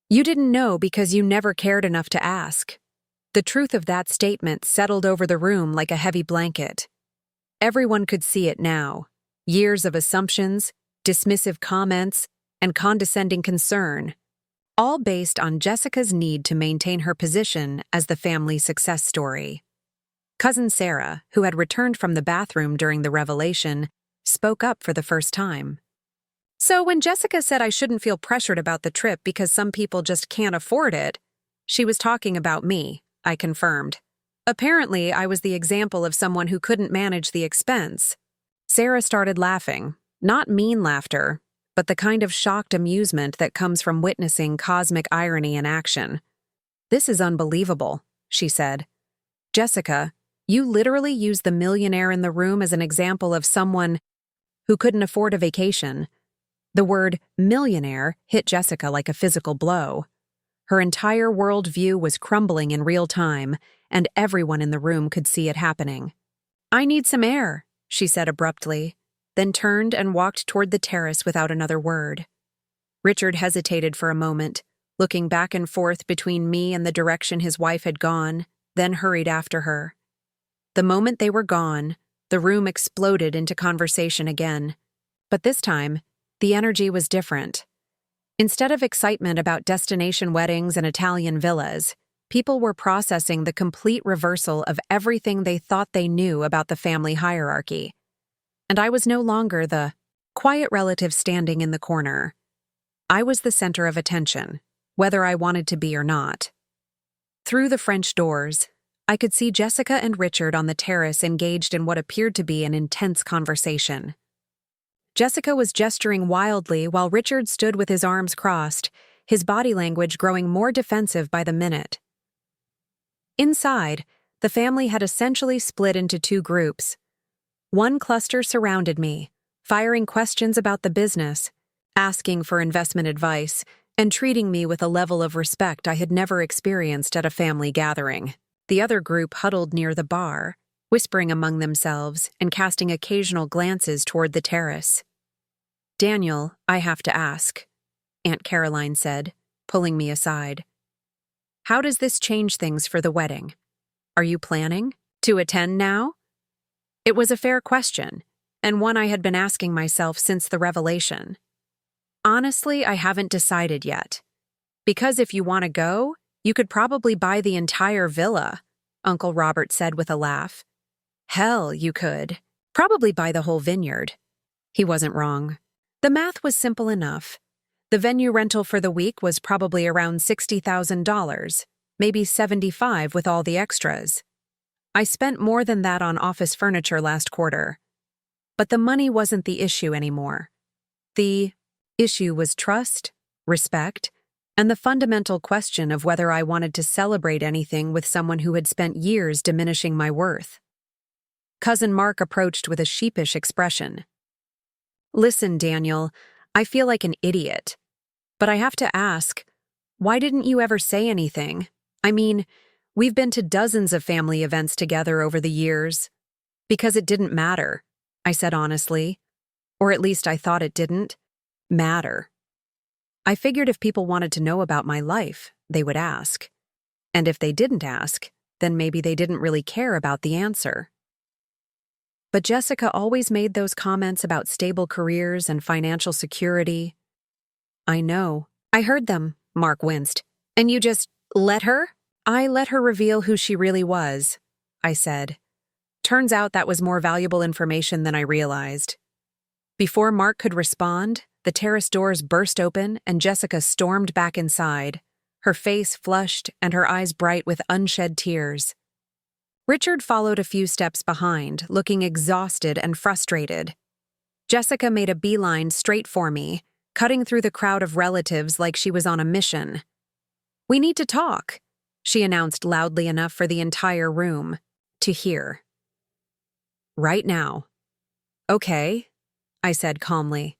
You didn't know because you never cared enough to ask." The truth of that statement settled over the room like a heavy blanket. Everyone could see it now. Years of assumptions, dismissive comments, and condescending concern, all based on Jessica's need to maintain her position as the family success story. Cousin Sarah, who had returned from the bathroom during the revelation, spoke up for the first time. "So when Jessica said I shouldn't feel pressured about the trip because some people just can't afford it, she was talking about me," I confirmed. "Apparently, I was the example of someone who couldn't manage the expense." Sarah started laughing, not mean laughter, but the kind of shocked amusement that comes from witnessing cosmic irony in action. "This is unbelievable," she said. "Jessica, you literally used the millionaire in the room as an example of someone who couldn't afford a vacation." The word millionaire hit Jessica like a physical blow. Her entire worldview was crumbling in real time, and everyone in the room could see it happening. "I need some air," she said abruptly, then turned and walked toward the terrace without another word. Richard hesitated for a moment, looking back and forth between me and the direction his wife had gone, then hurried after her. The moment they were gone, the room exploded into conversation again. But this time, the energy was different. Instead of excitement about destination weddings and Italian villas, people were processing the complete reversal of everything they thought they knew about the family hierarchy. And I was no longer the quiet relative standing in the corner. I was the center of attention, whether I wanted to be or not. Through the French doors, I could see Jessica and Richard on the terrace engaged in what appeared to be an intense conversation. Jessica was gesturing wildly while Richard stood with his arms crossed, his body language growing more defensive by the minute. Inside, The family had essentially split into two groups. One cluster surrounded me, firing questions about the business, asking for investment advice, and treating me with a level of respect I had never experienced at a family gathering. The other group huddled near the bar, whispering among themselves and casting occasional glances toward the terrace. "Daniel, I have to ask," Aunt Caroline said, pulling me aside. "How does this change things for the wedding? Are you planning to attend now?" It was a fair question, and one I had been asking myself since the revelation. "Honestly, I haven't decided yet. Because if you want to go, you could probably buy the entire villa," Uncle Robert said with a laugh. "Hell, you could. Probably buy the whole vineyard." He wasn't wrong. The math was simple enough. The venue rental for the week was probably around $60,000, maybe $75,000 with all the extras. I spent more than that on office furniture last quarter. But the money wasn't the issue anymore. The issue was trust, respect, and the fundamental question of whether I wanted to celebrate anything with someone who had spent years diminishing my worth. Cousin Mark approached with a sheepish expression. "Listen, Daniel, I feel like an idiot. But I have to ask, why didn't you ever say anything? I mean, we've been to dozens of family events together over the years." "Because it didn't matter," I said honestly. Or at least I thought it didn't matter. I figured if people wanted to know about my life, they would ask. And if they didn't ask, then maybe they didn't really care about the answer. But Jessica always made those comments about stable careers and financial security. "I know. I heard them," Mark winced. "And you just let her?" "I let her reveal who she really was," I said. Turns out that was more valuable information than I realized. Before Mark could respond, the terrace doors burst open and Jessica stormed back inside, her face flushed and her eyes bright with unshed tears. Richard followed a few steps behind, looking exhausted and frustrated. Jessica made a beeline straight for me, cutting through the crowd of relatives like she was on a mission. "We need to talk," she announced loudly enough for the entire room to hear. "Right now." "Okay," I said calmly.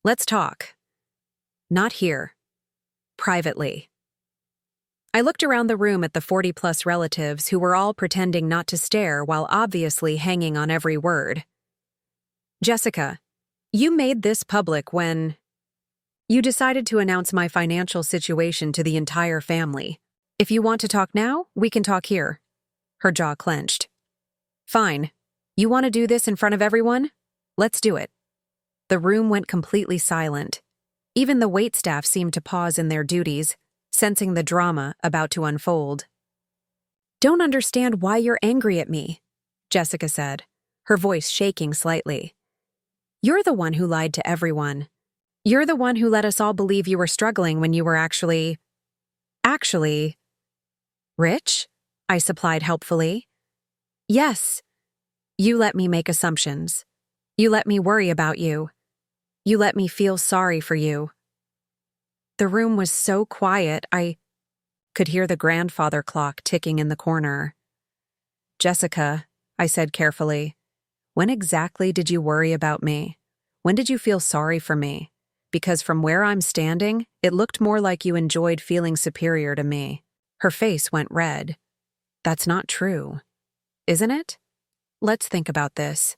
"Let's talk. Not here. Privately." I looked around the room at the 40-plus relatives who were all pretending not to stare while obviously hanging on every word. "Jessica, you made this public when you decided to announce my financial situation to the entire family. If you want to talk now, we can talk here." Her jaw clenched. "Fine. You want to do this in front of everyone? Let's do it." The room went completely silent. Even the waitstaff seemed to pause in their duties, sensing the drama about to unfold. "Don't understand why you're angry at me," Jessica said, her voice shaking slightly. "You're the one who lied to everyone. You're the one who let us all believe you were struggling when you were actually rich?" I supplied helpfully. "Yes. You let me make assumptions. You let me worry about you. You let me feel sorry for you." The room was so quiet, I could hear the grandfather clock ticking in the corner. "Jessica," I said carefully, "when exactly did you worry about me? When did you feel sorry for me? Because from where I'm standing, it looked more like you enjoyed feeling superior to me." Her face went red. "That's not true, isn't it? Let's think about this.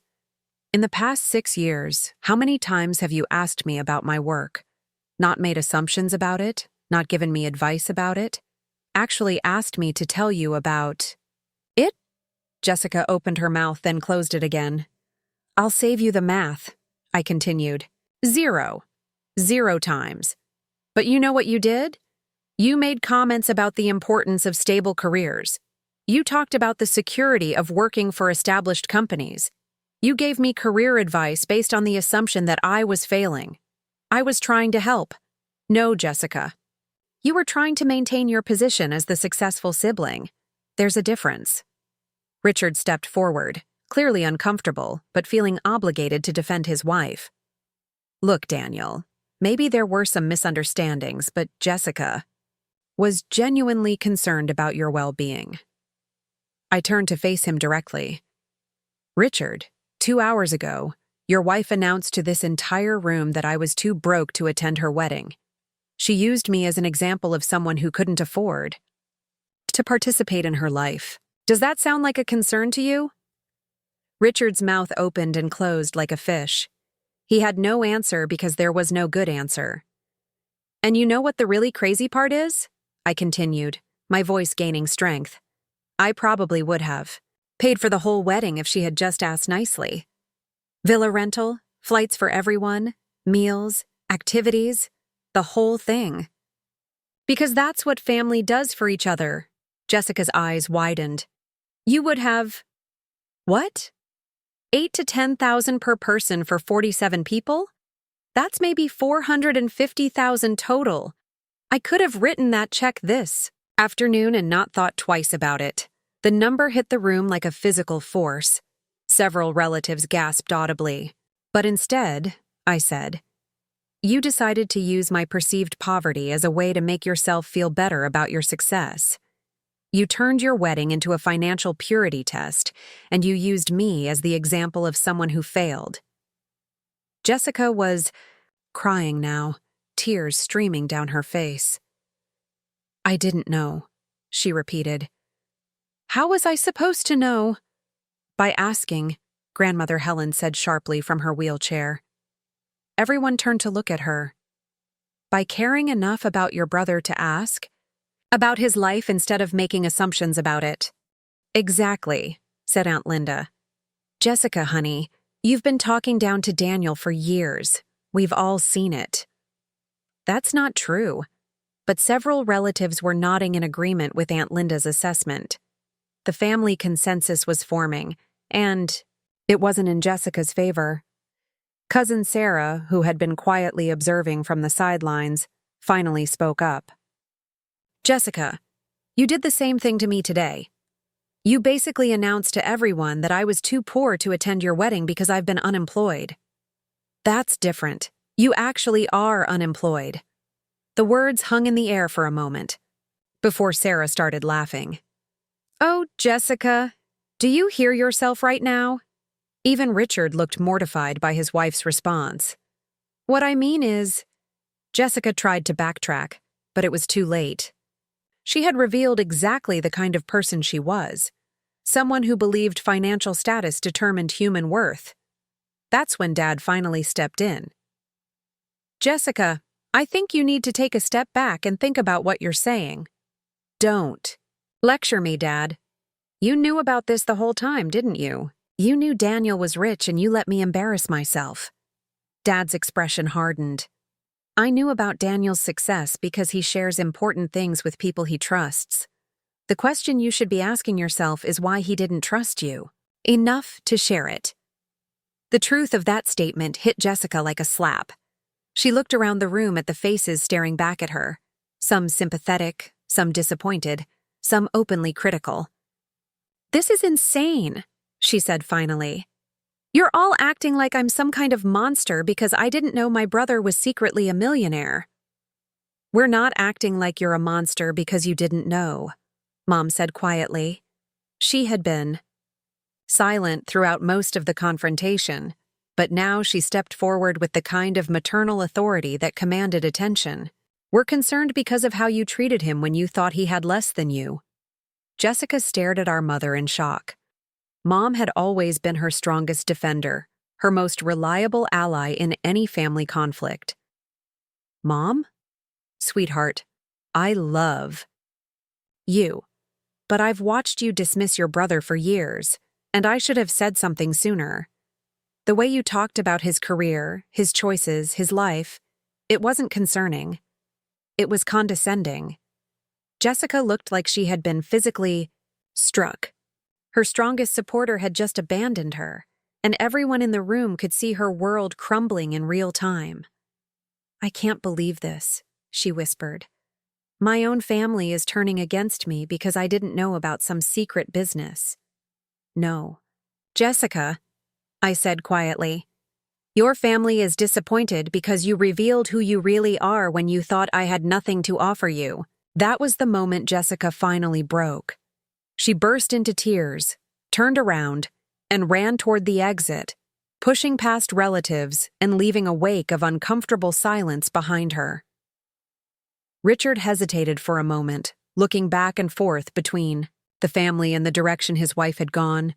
In the past 6 years, how many times have you asked me about my work? Not made assumptions about it, not given me advice about it, actually asked me to tell you about it?" Jessica opened her mouth, then closed it again. "I'll save you the math," I continued. Zero times. But you know what you did? You made comments about the importance of stable careers. You talked about the security of working for established companies. You gave me career advice based on the assumption that I was failing. I was trying to help. No, Jessica. You were trying to maintain your position as the successful sibling. There's a difference." Richard stepped forward, clearly uncomfortable, but feeling obligated to defend his wife. "Look, Daniel, maybe there were some misunderstandings, but Jessica was genuinely concerned about your well-being. I turned to face him directly. Richard, 2 hours ago, your wife announced to this entire room that I was too broke to attend her wedding. She used me as an example of someone who couldn't afford to participate in her life. Does that sound like a concern to you? Richard's mouth opened and closed like a fish. He had no answer because there was no good answer. And you know what the really crazy part is? I continued, my voice gaining strength. I probably would have paid for the whole wedding if she had just asked nicely. Villa rental, flights for everyone, meals, activities, the whole thing. Because that's what family does for each other. Jessica's eyes widened. You would have… What? 8 to 10,000 per person for 47 people? That's maybe 450,000 total. I could have written that check this afternoon and not thought twice about it. The number hit the room like a physical force. Several relatives gasped audibly. But instead, I said, you decided to use my perceived poverty as a way to make yourself feel better about your success. You turned your wedding into a financial purity test, and you used me as the example of someone who failed. Jessica was crying now, tears streaming down her face. I didn't know, she repeated. How was I supposed to know? By asking, Grandmother Helen said sharply from her wheelchair. Everyone turned to look at her. By caring enough about your brother to ask? About his life instead of making assumptions about it. Exactly, said Aunt Linda. Jessica, honey, you've been talking down to Daniel for years. We've all seen it. That's not true. But several relatives were nodding in agreement with Aunt Linda's assessment. The family consensus was forming, and it wasn't in Jessica's favor. Cousin Sarah, who had been quietly observing from the sidelines, finally spoke up. Jessica, you did the same thing to me today. You basically announced to everyone that I was too poor to attend your wedding because I've been unemployed. That's different. You actually are unemployed. The words hung in the air for a moment, before Sarah started laughing. Oh, Jessica, do you hear yourself right now? Even Richard looked mortified by his wife's response. What I mean is… Jessica tried to backtrack, but it was too late. She had revealed exactly the kind of person she was, someone who believed financial status determined human worth. That's when Dad finally stepped in. Jessica, I think you need to take a step back and think about what you're saying. Don't. Lecture me, Dad. You knew about this the whole time, didn't you? You knew Daniel was rich and you let me embarrass myself. Dad's expression hardened. I knew about Daniel's success because he shares important things with people he trusts. The question you should be asking yourself is why he didn't trust you enough to share it. The truth of that statement hit Jessica like a slap. She looked around the room at the faces staring back at her, some sympathetic, some disappointed, some openly critical. This is insane, she said finally. You're all acting like I'm some kind of monster because I didn't know my brother was secretly a millionaire. We're not acting like you're a monster because you didn't know, Mom said quietly. She had been silent throughout most of the confrontation, but now she stepped forward with the kind of maternal authority that commanded attention. We're concerned because of how you treated him when you thought he had less than you. Jessica stared at our mother in shock. Mom had always been her strongest defender, her most reliable ally in any family conflict. Mom? Sweetheart, I love you, but I've watched you dismiss your brother for years, and I should have said something sooner. The way you talked about his career, his choices, his life, it wasn't concerning. It was condescending. Jessica looked like she had been physically struck. Her strongest supporter had just abandoned her, and everyone in the room could see her world crumbling in real time. I can't believe this, she whispered. My own family is turning against me because I didn't know about some secret business. No. Jessica, I said quietly, your family is disappointed because you revealed who you really are when you thought I had nothing to offer you. That was the moment Jessica finally broke. She burst into tears, turned around, and ran toward the exit, pushing past relatives and leaving a wake of uncomfortable silence behind her. Richard hesitated for a moment, looking back and forth between the family and the direction his wife had gone,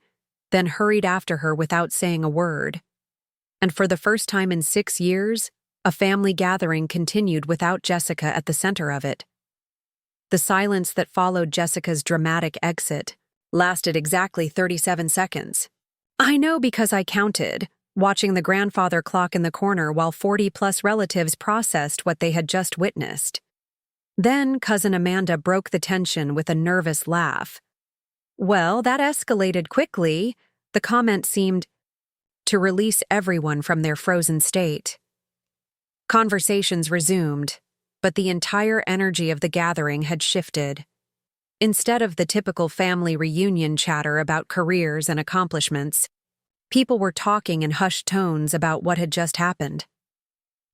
then hurried after her without saying a word. And for the first time in 6 years, a family gathering continued without Jessica at the center of it. The silence that followed Jessica's dramatic exit lasted exactly 37 seconds. I know because I counted, watching the grandfather clock in the corner while 40-plus relatives processed what they had just witnessed. Then Cousin Amanda broke the tension with a nervous laugh. Well, that escalated quickly. The comment seemed to release everyone from their frozen state. Conversations resumed, but the entire energy of the gathering had shifted. Instead of the typical family reunion chatter about careers and accomplishments, people were talking in hushed tones about what had just happened.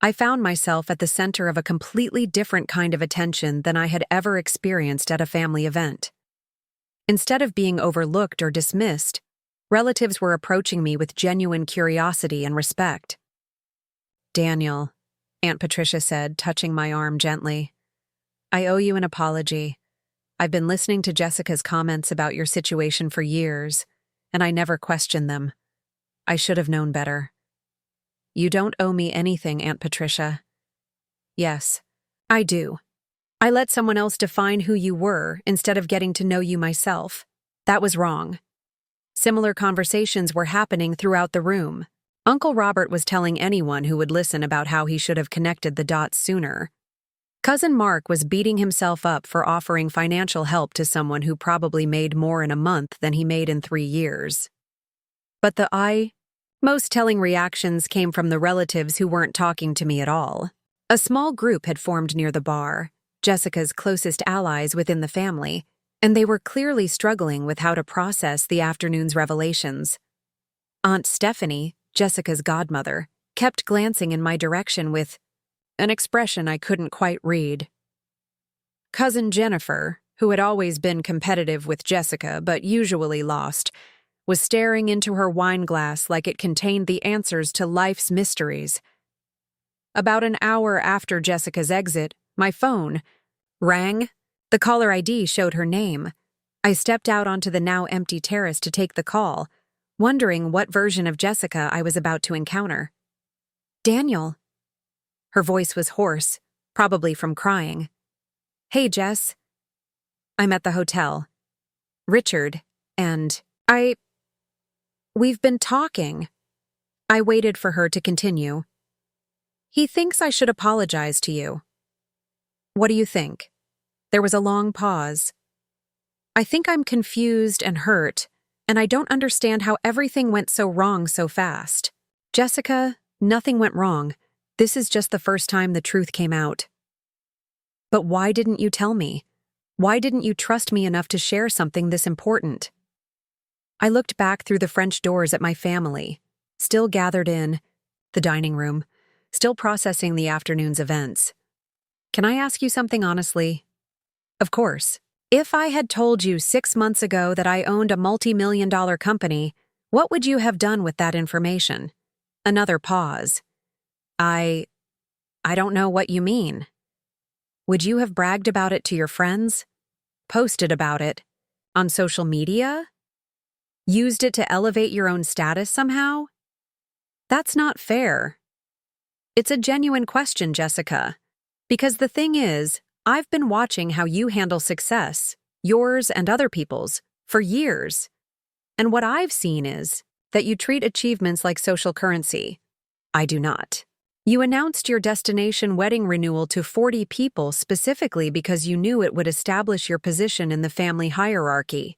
I found myself at the center of a completely different kind of attention than I had ever experienced at a family event. Instead of being overlooked or dismissed, relatives were approaching me with genuine curiosity and respect. "Daniel," Aunt Patricia said, touching my arm gently, "I owe you an apology. I've been listening to Jessica's comments about your situation for years, and I never questioned them. I should have known better." "You don't owe me anything, Aunt Patricia." "Yes, I do. I let someone else define who you were instead of getting to know you myself. That was wrong." Similar conversations were happening throughout the room. Uncle Robert was telling anyone who would listen about how he should have connected the dots sooner. Cousin Mark was beating himself up for offering financial help to someone who probably made more in a month than he made in 3 years. But the most telling reactions came from the relatives who weren't talking to me at all. A small group had formed near the bar, Jessica's closest allies within the family, and they were clearly struggling with how to process the afternoon's revelations. Aunt Stephanie, Jessica's godmother, kept glancing in my direction with an expression I couldn't quite read. Cousin Jennifer, who had always been competitive with Jessica but usually lost, was staring into her wine glass like it contained the answers to life's mysteries. About an hour after Jessica's exit, my phone rang. The caller ID showed her name. I stepped out onto the now empty terrace to take the call, wondering what version of Jessica I was about to encounter. "Daniel." Her voice was hoarse, probably from crying. "Hey, Jess." "I'm at the hotel. Richard and we've been talking." I waited for her to continue. "He thinks I should apologize to you." "What do you think?" There was a long pause. "I think I'm confused and hurt, and I don't understand how everything went so wrong so fast." "Jessica, nothing went wrong. This is just the first time the truth came out." "But why didn't you tell me? Why didn't you trust me enough to share something this important?" I looked back through the French doors at my family, still gathered in the dining room, still processing the afternoon's events. "Can I ask you something honestly?" "Of course. If I had told you 6 months ago that I owned a multi-million-dollar company, what would you have done with that information?" Another pause. I don't know what you mean." "Would you have bragged about it to your friends? Posted about it? On social media? Used it to elevate your own status somehow?" "That's not fair." "It's a genuine question, Jessica. Because the thing is, I've been watching how you handle success, yours and other people's, for years. And what I've seen is that you treat achievements like social currency. I do not. You announced your destination wedding renewal to 40 people specifically because you knew it would establish your position in the family hierarchy.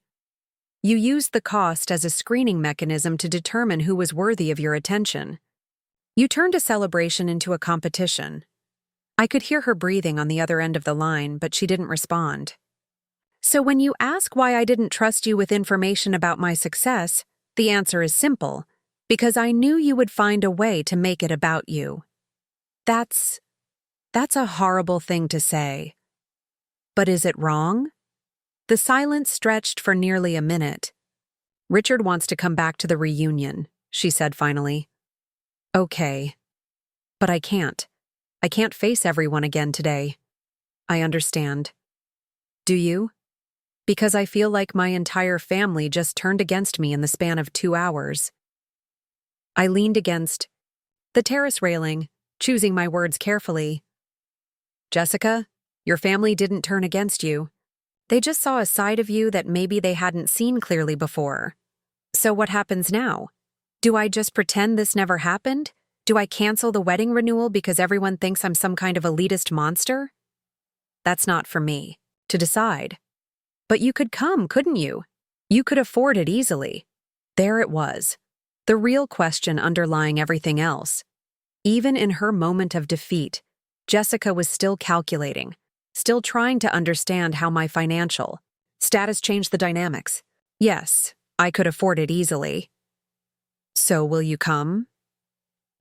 You used the cost as a screening mechanism to determine who was worthy of your attention. You turned a celebration into a competition." I could hear her breathing on the other end of the line, but she didn't respond. "So when you ask why I didn't trust you with information about my success, the answer is simple, because I knew you would find a way to make it about you." That's a horrible thing to say. But is it wrong? The silence stretched for nearly a minute. "Richard wants to come back to the reunion," she said finally. "Okay. But I can't. I can't face everyone again today." "I understand." "Do you?" "Because I feel like my entire family just turned against me in the span of 2 hours." I leaned against the terrace railing, choosing my words carefully. "Jessica, your family didn't turn against you. They just saw a side of you that maybe they hadn't seen clearly before. So what happens now? Do I just pretend this never happened? Do I cancel the wedding renewal because everyone thinks I'm some kind of elitist monster? That's not for me to decide. But you could come, couldn't you? You could afford it easily." There it was, the real question underlying everything else. Even in her moment of defeat, Jessica was still calculating, still trying to understand how my financial status changed the dynamics. "Yes, I could afford it easily." "So will you come?"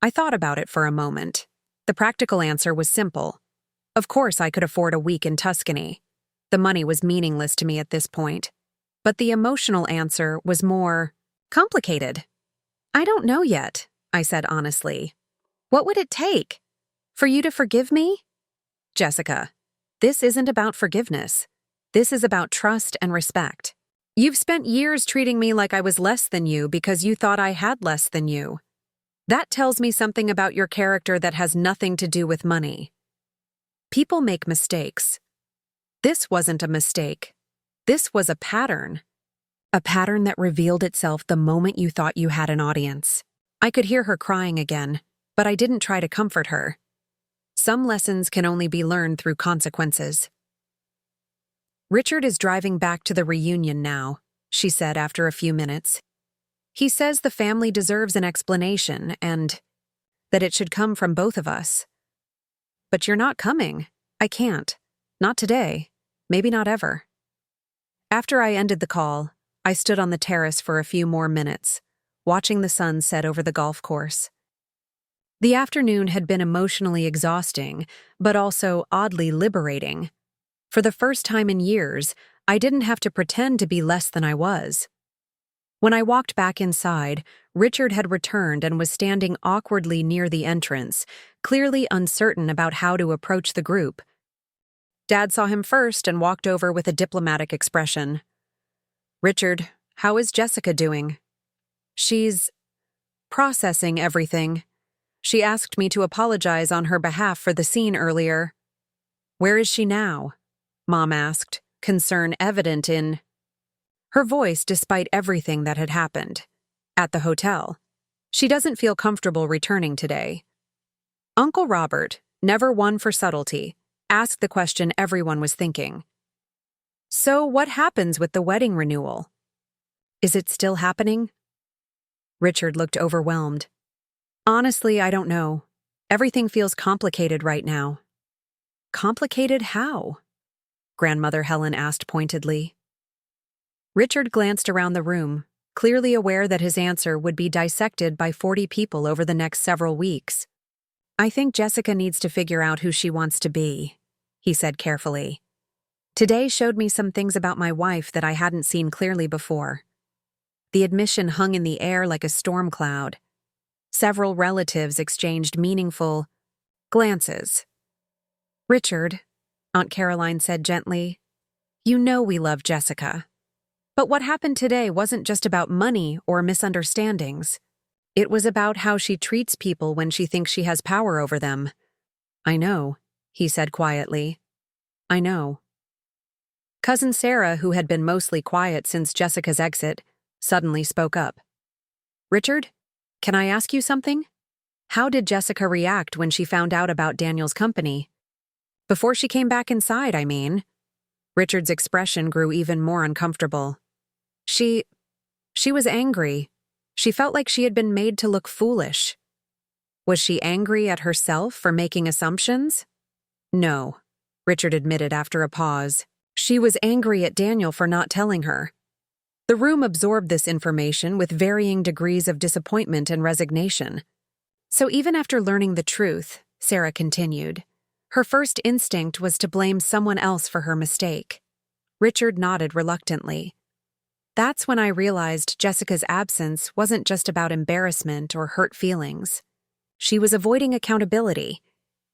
I thought about it for a moment. The practical answer was simple. Of course I could afford a week in Tuscany. The money was meaningless to me at this point. But the emotional answer was more complicated. "I don't know yet," I said honestly. "What would it take? For you to forgive me?" "Jessica, this isn't about forgiveness. This is about trust and respect. You've spent years treating me like I was less than you because you thought I had less than you. That tells me something about your character that has nothing to do with money. People make mistakes. This wasn't a mistake. This was a pattern. A pattern that revealed itself the moment you thought you had an audience." I could hear her crying again, but I didn't try to comfort her. Some lessons can only be learned through consequences. "Richard is driving back to the reunion now," she said after a few minutes. "He says the family deserves an explanation and that it should come from both of us. But you're not coming. I can't. Not today. Maybe not ever." After I ended the call, I stood on the terrace for a few more minutes, watching the sun set over the golf course. The afternoon had been emotionally exhausting, but also oddly liberating. For the first time in years, I didn't have to pretend to be less than I was. When I walked back inside, Richard had returned and was standing awkwardly near the entrance, clearly uncertain about how to approach the group. Dad saw him first and walked over with a diplomatic expression. "Richard, how is Jessica doing?" "She's processing everything. She asked me to apologize on her behalf for the scene earlier." "Where is she now?" Mom asked, concern evident in her voice despite everything that had happened. "At the hotel. She doesn't feel comfortable returning today." Uncle Robert, never one for subtlety, asked the question everyone was thinking. "So what happens with the wedding renewal? Is it still happening?" Richard looked overwhelmed. "Honestly, I don't know. Everything feels complicated right now." "Complicated how?" Grandmother Helen asked pointedly. Richard glanced around the room, clearly aware that his answer would be dissected by 40 people over the next several weeks. "I think Jessica needs to figure out who she wants to be," he said carefully. "Today showed me some things about my wife that I hadn't seen clearly before." The admission hung in the air like a storm cloud. Several relatives exchanged meaningful glances. "Richard," Aunt Caroline said gently, "you know we love Jessica. But what happened today wasn't just about money or misunderstandings. It was about how she treats people when she thinks she has power over them." "I know," he said quietly. "I know." Cousin Sarah, who had been mostly quiet since Jessica's exit, suddenly spoke up. "Richard, can I ask you something? How did Jessica react when she found out about Daniel's company? Before she came back inside, I mean." Richard's expression grew even more uncomfortable. She was angry. She felt like she had been made to look foolish." "Was she angry at herself for making assumptions?" "No," Richard admitted after a pause. "She was angry at Daniel for not telling her." The room absorbed this information with varying degrees of disappointment and resignation. "So even after learning the truth," Sarah continued, "her first instinct was to blame someone else for her mistake." Richard nodded reluctantly. That's when I realized Jessica's absence wasn't just about embarrassment or hurt feelings. She was avoiding accountability.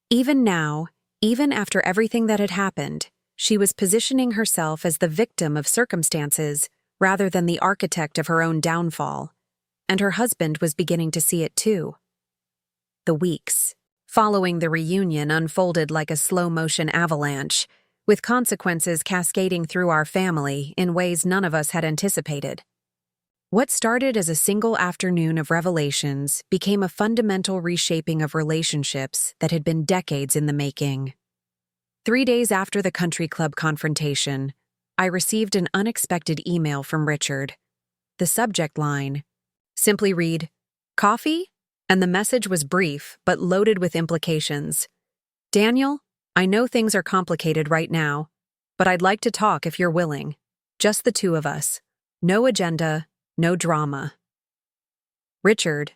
Even now, even after everything that had happened, she was positioning herself as the victim of circumstances rather than the architect of her own downfall. And her husband was beginning to see it too. The weeks following the reunion unfolded like a slow-motion avalanche, with consequences cascading through our family in ways none of us had anticipated. What started as a single afternoon of revelations became a fundamental reshaping of relationships that had been decades in the making. 3 days after the country club confrontation, I received an unexpected email from Richard. The subject line simply read, "Coffee?" And the message was brief but loaded with implications. "Daniel, I know things are complicated right now, but I'd like to talk if you're willing. Just the two of us. No agenda, no drama." Richard,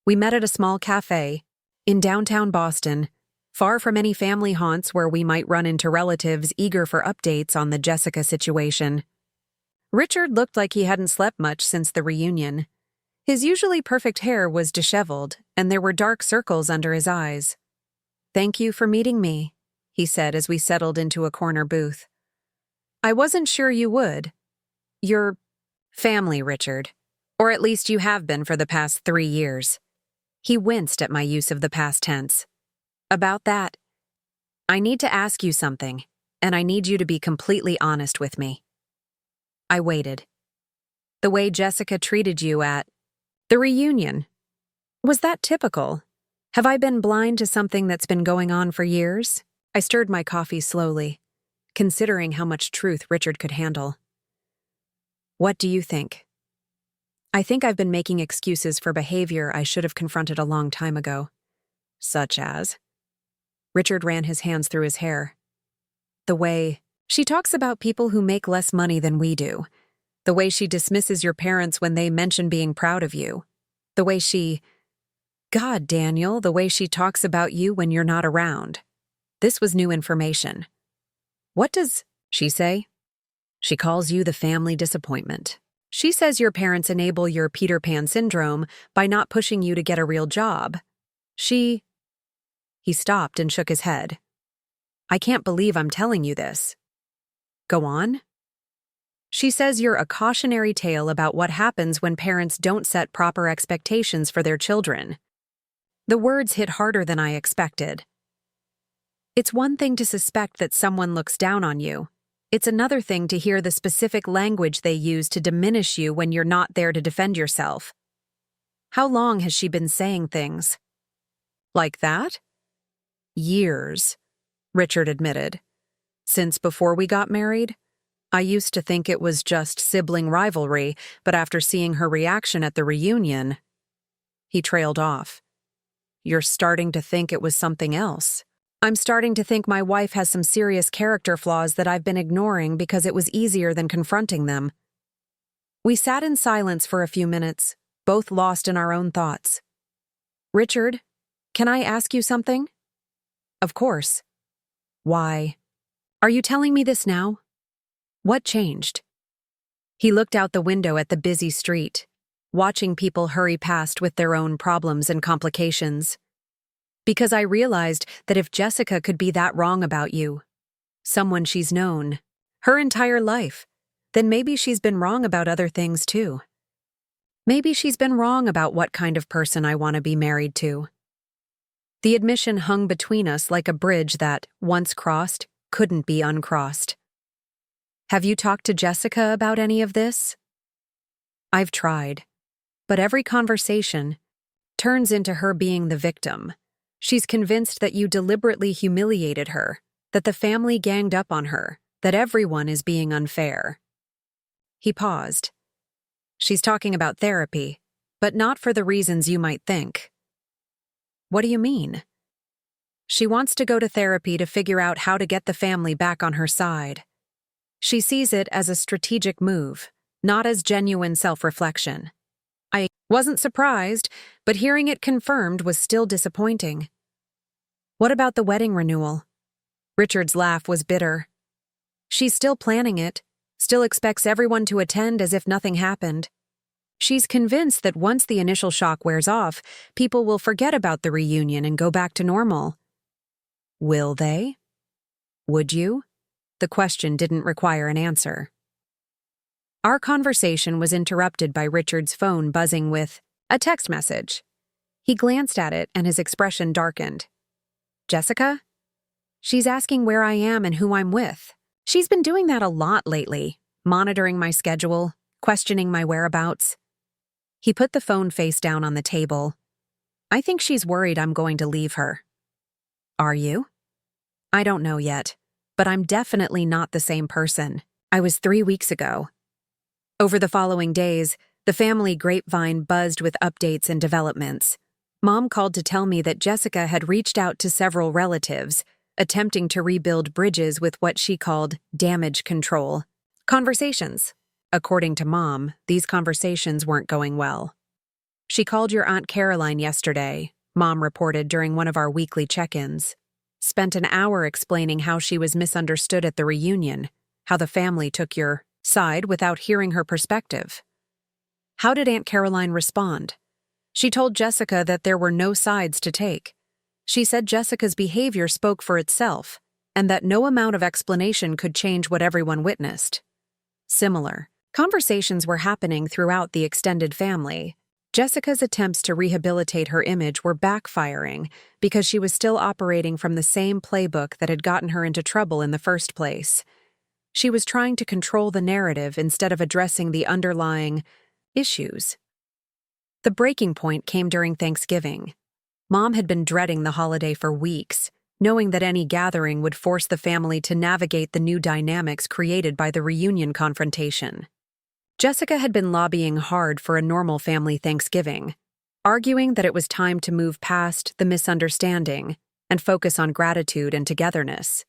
we met at a small cafe in downtown Boston, far from any family haunts where we might run into relatives eager for updates on the Jessica situation. Richard looked like he hadn't slept much since the reunion. His usually perfect hair was disheveled, and there were dark circles under his eyes. "Thank you for meeting me," he said as we settled into a corner booth. "I wasn't sure you would. You're family, Richard. Or at least you have been for the past 3 years." He winced at my use of the past tense. "About that, I need to ask you something, and I need you to be completely honest with me." I waited. "The way Jessica treated you at the reunion, was that typical? Have I been blind to something that's been going on for years?" I stirred my coffee slowly, considering how much truth Richard could handle. "What do you think?" "I think I've been making excuses for behavior I should have confronted a long time ago." "Such as?" Richard ran his hands through his hair. "The way she talks about people who make less money than we do. The way she dismisses your parents when they mention being proud of you. The way she... God, Daniel, the way she talks about you when you're not around." This was new information. "What does she say?" "She calls you the family disappointment. She says your parents enable your Peter Pan syndrome by not pushing you to get a real job. She..." He stopped and shook his head. "I can't believe I'm telling you this." "Go on." "She says you're a cautionary tale about what happens when parents don't set proper expectations for their children." The words hit harder than I expected. It's one thing to suspect that someone looks down on you. It's another thing to hear the specific language they use to diminish you when you're not there to defend yourself. How long has she been saying things like that? "Years," Richard admitted. "Since before we got married. I used to think it was just sibling rivalry, but after seeing her reaction at the reunion..." He trailed off. "You're starting to think it was something else." "I'm starting to think my wife has some serious character flaws that I've been ignoring because it was easier than confronting them." We sat in silence for a few minutes, both lost in our own thoughts. "Richard, can I ask you something?" "Of course." "Why? Are you telling me this now? What changed?" He looked out the window at the busy street, watching people hurry past with their own problems and complications. "Because I realized that if Jessica could be that wrong about you, someone she's known her entire life, then maybe she's been wrong about other things too. Maybe she's been wrong about what kind of person I want to be married to." The admission hung between us like a bridge that, once crossed, couldn't be uncrossed. "Have you talked to Jessica about any of this?" "I've tried, but every conversation turns into her being the victim. She's convinced that you deliberately humiliated her, that the family ganged up on her, that everyone is being unfair." He paused. "She's talking about therapy, but not for the reasons you might think." "What do you mean?" "She wants to go to therapy to figure out how to get the family back on her side. She sees it as a strategic move, not as genuine self-reflection." I wasn't surprised, but hearing it confirmed was still disappointing. "What about the wedding renewal?" Richard's laugh was bitter. "She's still planning it, still expects everyone to attend as if nothing happened. She's convinced that once the initial shock wears off, people will forget about the reunion and go back to normal. Will they? Would you? The question didn't require an answer. Our conversation was interrupted by Richard's phone buzzing with a text message. He glanced at it and his expression darkened. Jessica? She's asking where I am and who I'm with. She's been doing that a lot lately, monitoring my schedule, questioning my whereabouts. He put the phone face down on the table. I think she's worried I'm going to leave her. Are you? I don't know yet, but I'm definitely not the same person I was 3 weeks ago. Over the following days, the family grapevine buzzed with updates and developments. Mom called to tell me that Jessica had reached out to several relatives, attempting to rebuild bridges with what she called damage control. Conversations. According to Mom, these conversations weren't going well. She called your Aunt Caroline yesterday, Mom reported during one of our weekly check-ins. Spent an hour explaining how she was misunderstood at the reunion, how the family took your side without hearing her perspective. How did Aunt Caroline respond? She told Jessica that there were no sides to take. She said Jessica's behavior spoke for itself, and that no amount of explanation could change what everyone witnessed. Similar conversations were happening throughout the extended family. Jessica's attempts to rehabilitate her image were backfiring because she was still operating from the same playbook that had gotten her into trouble in the first place. She was trying to control the narrative instead of addressing the underlying issues. The breaking point came during Thanksgiving. Mom had been dreading the holiday for weeks, knowing that any gathering would force the family to navigate the new dynamics created by the reunion confrontation. Jessica had been lobbying hard for a normal family Thanksgiving, arguing that it was time to move past the misunderstanding and focus on gratitude and togetherness.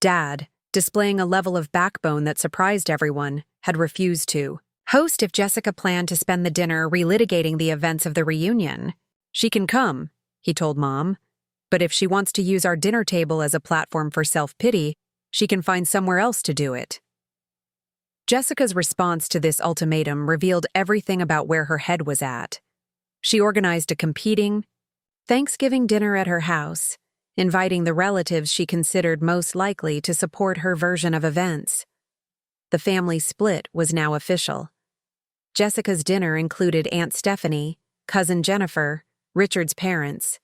Dad, displaying a level of backbone that surprised everyone, had refused to host if Jessica planned to spend the dinner relitigating the events of the reunion. She can come, he told Mom, but if she wants to use our dinner table as a platform for self-pity, she can find somewhere else to do it. Jessica's response to this ultimatum revealed everything about where her head was at. She organized a competing Thanksgiving dinner at her house, inviting the relatives she considered most likely to support her version of events. The family split was now official. Jessica's dinner included Aunt Stephanie, Cousin Jennifer, Richard's parents,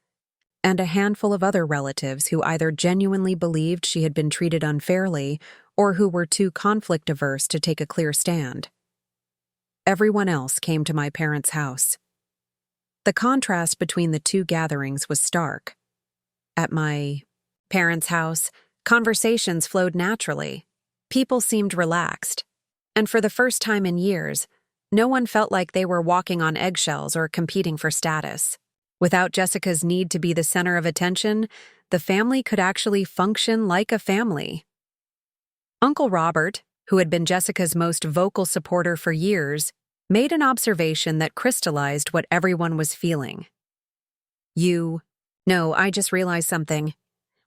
and a handful of other relatives who either genuinely believed she had been treated unfairly or who were too conflict-averse to take a clear stand. Everyone else came to my parents' house. The contrast between the two gatherings was stark. At my parents' house, conversations flowed naturally. People seemed relaxed, and for the first time in years, no one felt like they were walking on eggshells or competing for status. Without Jessica's need to be the center of attention, the family could actually function like a family. Uncle Robert, who had been Jessica's most vocal supporter for years, made an observation that crystallized what everyone was feeling. No, I just realized something.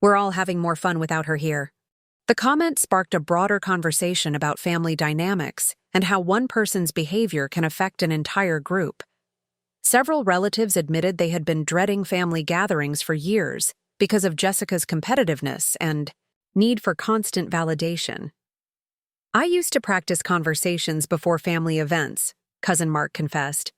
We're all having more fun without her here. The comment sparked a broader conversation about family dynamics and how one person's behavior can affect an entire group. Several relatives admitted they had been dreading family gatherings for years because of Jessica's competitiveness and need for constant validation. I used to practice conversations before family events, Cousin Mark confessed.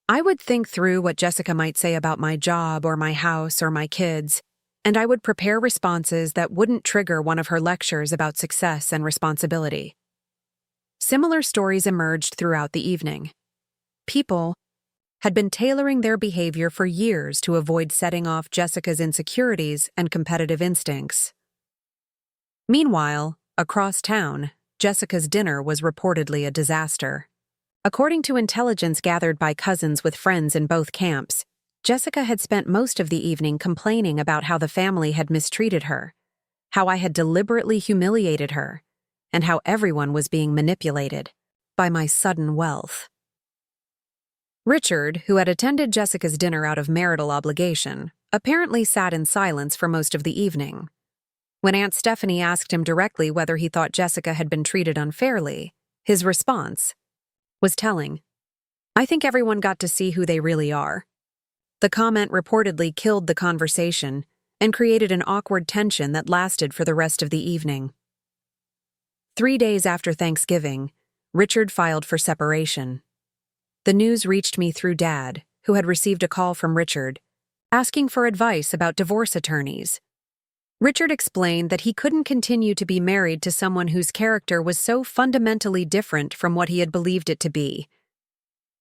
I would think through what Jessica might say about my job or my house or my kids, and I would prepare responses that wouldn't trigger one of her lectures about success and responsibility. Similar stories emerged throughout the evening. People had been tailoring their behavior for years to avoid setting off Jessica's insecurities and competitive instincts. Meanwhile, across town, Jessica's dinner was reportedly a disaster. According to intelligence gathered by cousins with friends in both camps, Jessica had spent most of the evening complaining about how the family had mistreated her, how I had deliberately humiliated her, and how everyone was being manipulated by my sudden wealth. Richard, who had attended Jessica's dinner out of marital obligation, apparently sat in silence for most of the evening. When Aunt Stephanie asked him directly whether he thought Jessica had been treated unfairly, His response was telling. I think everyone got to see who they really are. The comment reportedly killed the conversation and created an awkward tension that lasted for the rest of the evening. 3 days after Thanksgiving, Richard filed for separation. The news reached me through Dad, who had received a call from Richard, asking for advice about divorce attorneys. Richard explained that he couldn't continue to be married to someone whose character was so fundamentally different from what he had believed it to be.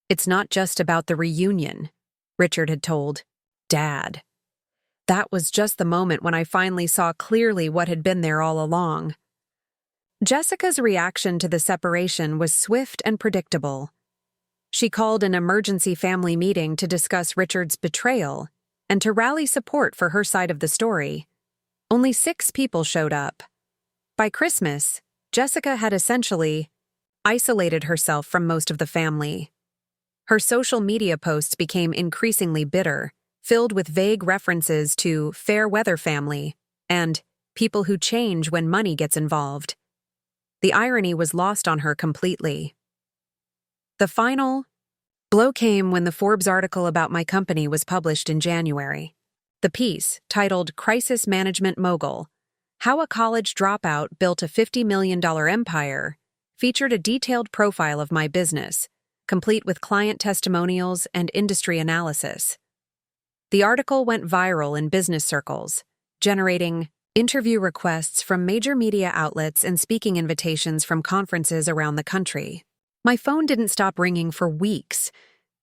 It's not just about the reunion, Richard had told Dad. That was just the moment when I finally saw clearly what had been there all along. Jessica's reaction to the separation was swift and predictable. She called an emergency family meeting to discuss Richard's betrayal and to rally support for her side of the story. Only 6 people showed up. By Christmas, Jessica had essentially isolated herself from most of the family. Her social media posts became increasingly bitter, filled with vague references to fair weather family and people who change when money gets involved. The irony was lost on her completely. The final blow came when the Forbes article about my company was published in January. The piece, titled Crisis Management Mogul: How a College Dropout Built a $50 million Empire, featured a detailed profile of my business, complete with client testimonials and industry analysis. The article went viral in business circles, generating interview requests from major media outlets and speaking invitations from conferences around the country. My phone didn't stop ringing for weeks.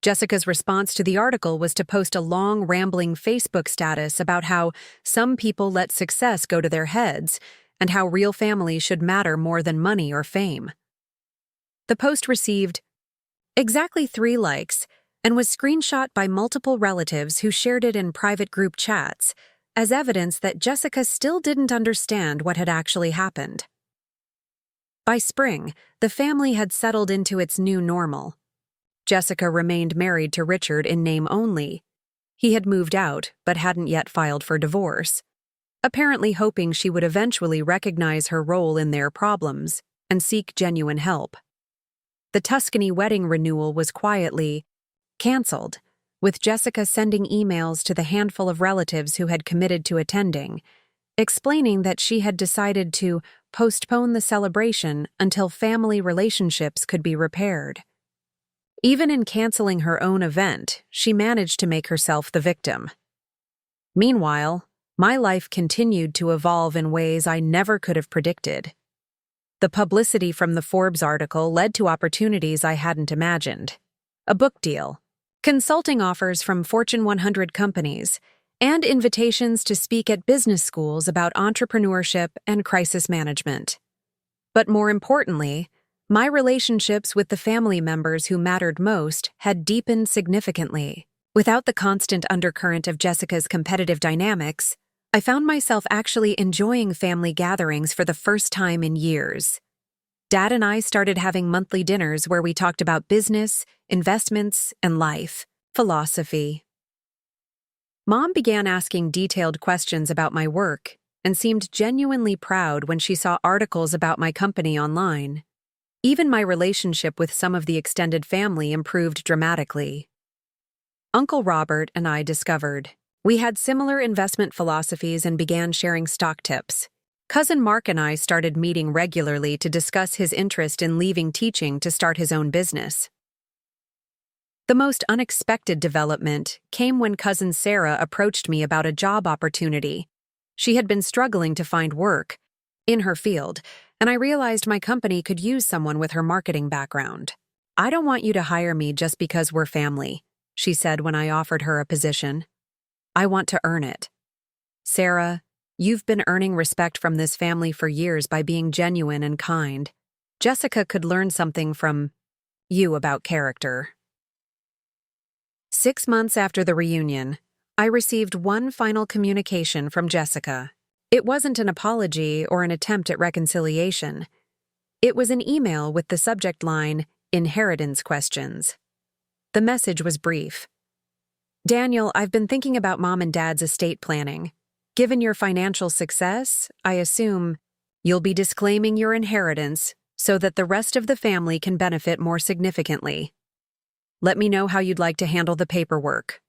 Jessica's response to the article was to post a long, rambling Facebook status about how some people let success go to their heads and how real family should matter more than money or fame. The post received exactly 3 likes and was screenshot by multiple relatives who shared it in private group chats as evidence that Jessica still didn't understand what had actually happened. By spring, the family had settled into its new normal. Jessica remained married to Richard in name only. He had moved out, but hadn't yet filed for divorce, apparently hoping she would eventually recognize her role in their problems and seek genuine help. The Tuscany wedding renewal was quietly canceled, with Jessica sending emails to the handful of relatives who had committed to attending, explaining that she had decided to postpone the celebration until family relationships could be repaired. Even in canceling her own event, she managed to make herself the victim. Meanwhile, my life continued to evolve in ways I never could have predicted. The publicity from the Forbes article led to opportunities I hadn't imagined. A book deal, consulting offers from Fortune 100 companies, and invitations to speak at business schools about entrepreneurship and crisis management. But more importantly, my relationships with the family members who mattered most had deepened significantly. Without the constant undercurrent of Jessica's competitive dynamics, I found myself actually enjoying family gatherings for the first time in years. Dad and I started having monthly dinners where we talked about business, investments, and life, philosophy. Mom began asking detailed questions about my work and seemed genuinely proud when she saw articles about my company online. Even my relationship with some of the extended family improved dramatically. Uncle Robert and I discovered we had similar investment philosophies and began sharing stock tips. Cousin Mark and I started meeting regularly to discuss his interest in leaving teaching to start his own business. The most unexpected development came when cousin Sarah approached me about a job opportunity. She had been struggling to find work in her field, and I realized my company could use someone with her marketing background. I don't want you to hire me just because we're family, she said when I offered her a position. I want to earn it. Sarah, you've been earning respect from this family for years by being genuine and kind. Jessica could learn something from you about character. 6 months after the reunion, I received one final communication from Jessica. It wasn't an apology or an attempt at reconciliation. It was an email with the subject line, Inheritance Questions. The message was brief. Daniel, I've been thinking about Mom and Dad's estate planning. Given your financial success, I assume you'll be disclaiming your inheritance so that the rest of the family can benefit more significantly. Let me know how you'd like to handle the paperwork.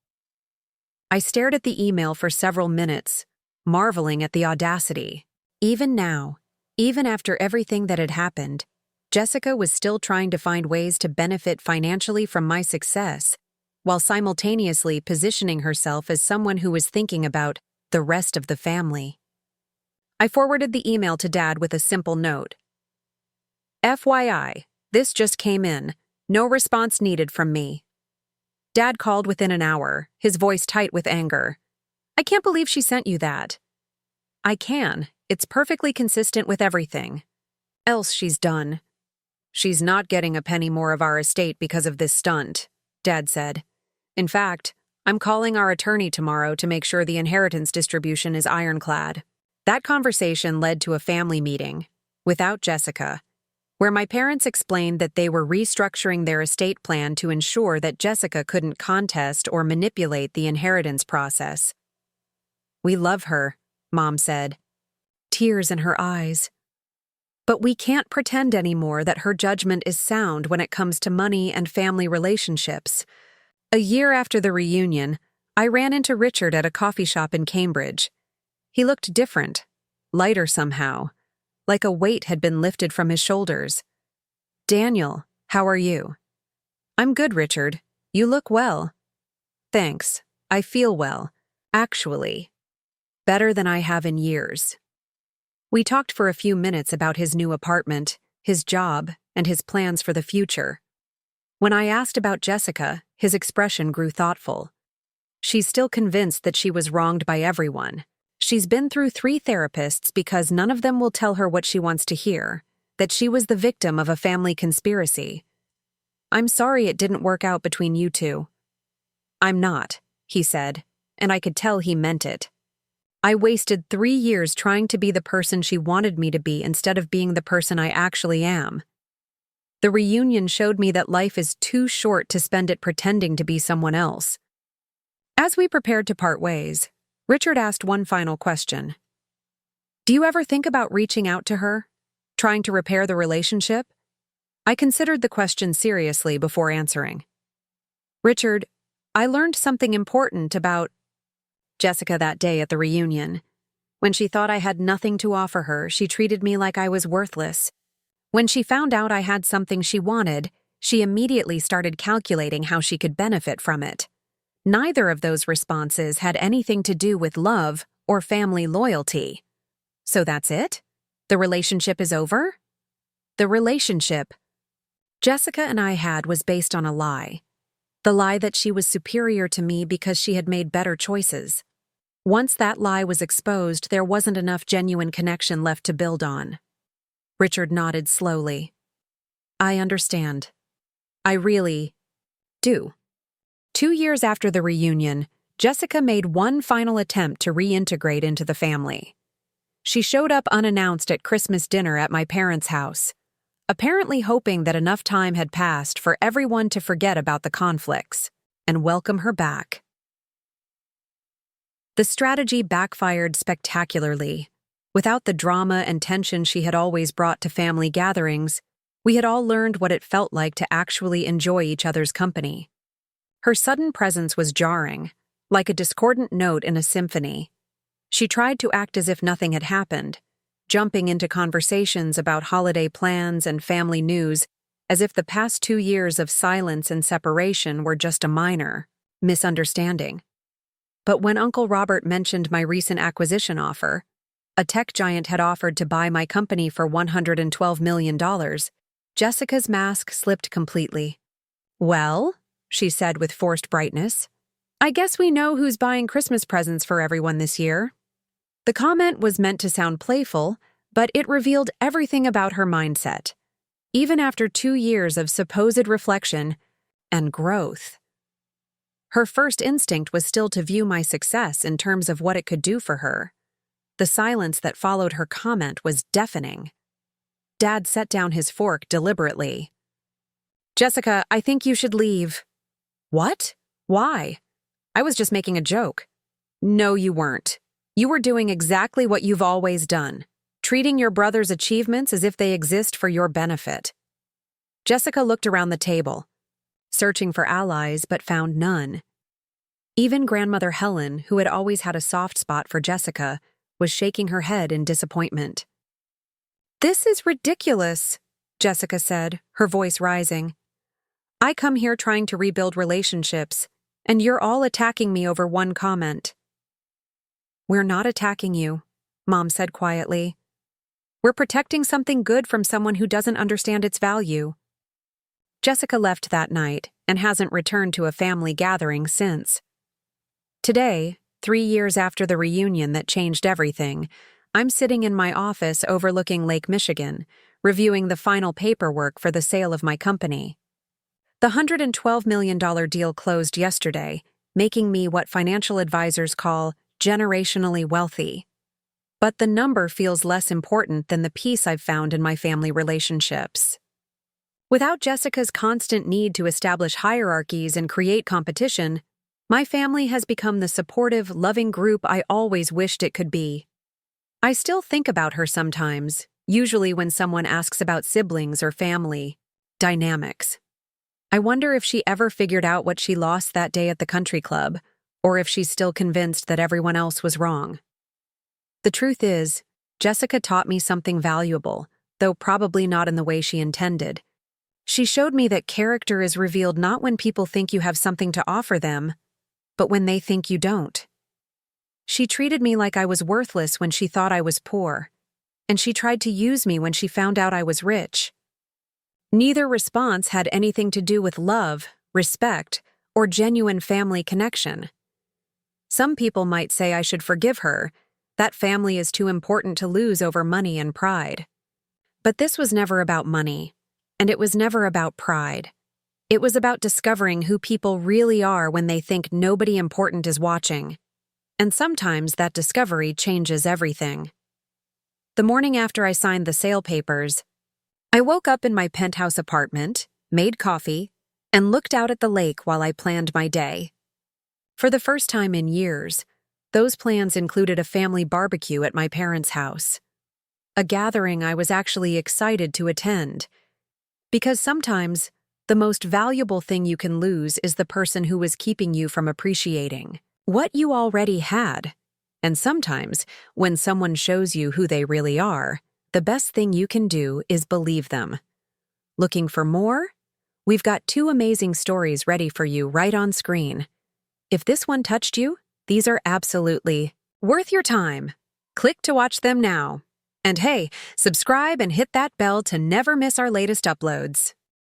I stared at the email for several minutes, marveling at the audacity. Even now, even after everything that had happened, Jessica was still trying to find ways to benefit financially from my success, while simultaneously positioning herself as someone who was thinking about the rest of the family. I forwarded the email to Dad with a simple note. FYI, this just came in. No response needed from me. Dad called within an hour, his voice tight with anger. I can't believe she sent you that. I can. It's perfectly consistent with everything. Else she's done. She's not getting a penny more of our estate because of this stunt, Dad said. In fact, I'm calling our attorney tomorrow to make sure the inheritance distribution is ironclad. That conversation led to a family meeting, without Jessica, where my parents explained that they were restructuring their estate plan to ensure that Jessica couldn't contest or manipulate the inheritance process. We love her, Mom said, tears in her eyes. But we can't pretend anymore that her judgment is sound when it comes to money and family relationships. A year after the reunion, I ran into Richard at a coffee shop in Cambridge. He looked different, lighter somehow, like a weight had been lifted from his shoulders. Daniel, how are you? I'm good, Richard. You look well. Thanks. I feel well. Actually, better than I have in years. We talked for a few minutes about his new apartment, his job, and his plans for the future. When I asked about Jessica, his expression grew thoughtful. She's still convinced that she was wronged by everyone. She's been through 3 therapists because none of them will tell her what she wants to hear, that she was the victim of a family conspiracy. I'm sorry it didn't work out between you two. I'm not, he said, and I could tell he meant it. I wasted 3 years trying to be the person she wanted me to be instead of being the person I actually am. The reunion showed me that life is too short to spend it pretending to be someone else. As we prepared to part ways, Richard asked one final question. Do you ever think about reaching out to her? Trying to repair the relationship? I considered the question seriously before answering. Richard, I learned something important about Jessica that day at the reunion. When she thought I had nothing to offer her, she treated me like I was worthless. When she found out I had something she wanted, she immediately started calculating how she could benefit from it. Neither of those responses had anything to do with love or family loyalty. So that's it? The relationship is over? The relationship Jessica and I had was based on a lie. The lie that she was superior to me because she had made better choices. Once that lie was exposed, there wasn't enough genuine connection left to build on. Richard nodded slowly. I understand. I really do. 2 years after the reunion, Jessica made one final attempt to reintegrate into the family. She showed up unannounced at Christmas dinner at my parents' house, apparently hoping that enough time had passed for everyone to forget about the conflicts and welcome her back. The strategy backfired spectacularly. Without the drama and tension she had always brought to family gatherings, we had all learned what it felt like to actually enjoy each other's company. Her sudden presence was jarring, like a discordant note in a symphony. She tried to act as if nothing had happened, jumping into conversations about holiday plans and family news, as if the past 2 years of silence and separation were just a minor misunderstanding. But when Uncle Robert mentioned my recent acquisition offer, a tech giant had offered to buy my company for $112 million, Jessica's mask slipped completely. Well, she said with forced brightness, I guess we know who's buying Christmas presents for everyone this year. The comment was meant to sound playful, but it revealed everything about her mindset, even after 2 years of supposed reflection and growth. Her first instinct was still to view my success in terms of what it could do for her. The silence that followed her comment was deafening. Dad set down his fork deliberately. Jessica, I think you should leave. What? Why? I was just making a joke. No, you weren't. You were doing exactly what you've always done, treating your brother's achievements as if they exist for your benefit. Jessica looked around the table, searching for allies but found none. Even grandmother Helen, who had always had a soft spot for Jessica, was shaking her head in disappointment. "This is ridiculous," Jessica said, her voice rising. "I come here trying to rebuild relationships, and you're all attacking me over one comment." "We're not attacking you," Mom said quietly. "We're protecting something good from someone who doesn't understand its value." Jessica left that night and hasn't returned to a family gathering since. Today, 3 years after the reunion that changed everything, I'm sitting in my office overlooking Lake Michigan, reviewing the final paperwork for the sale of my company. The $112 million deal closed yesterday, making me what financial advisors call generationally wealthy. But the number feels less important than the peace I've found in my family relationships. Without Jessica's constant need to establish hierarchies and create competition, my family has become the supportive, loving group I always wished it could be. I still think about her sometimes, usually when someone asks about siblings or family dynamics. I wonder if she ever figured out what she lost that day at the country club, or if she's still convinced that everyone else was wrong. The truth is, Jessica taught me something valuable, though probably not in the way she intended. She showed me that character is revealed not when people think you have something to offer them, but when they think you don't. She treated me like I was worthless when she thought I was poor, and she tried to use me when she found out I was rich. Neither response had anything to do with love, respect, or genuine family connection. Some people might say I should forgive her, that family is too important to lose over money and pride. But this was never about money, and it was never about pride. It was about discovering who people really are when they think nobody important is watching. And sometimes that discovery changes everything. The morning after I signed the sale papers, I woke up in my penthouse apartment, made coffee, and looked out at the lake while I planned my day. For the first time in years, those plans included a family barbecue at my parents' house. A gathering I was actually excited to attend. Because sometimes, the most valuable thing you can lose is the person who is keeping you from appreciating what you already had. And sometimes, when someone shows you who they really are, the best thing you can do is believe them. Looking for more? We've got 2 amazing stories ready for you right on screen. If this one touched you, these are absolutely worth your time. Click to watch them now. And hey, subscribe and hit that bell to never miss our latest uploads.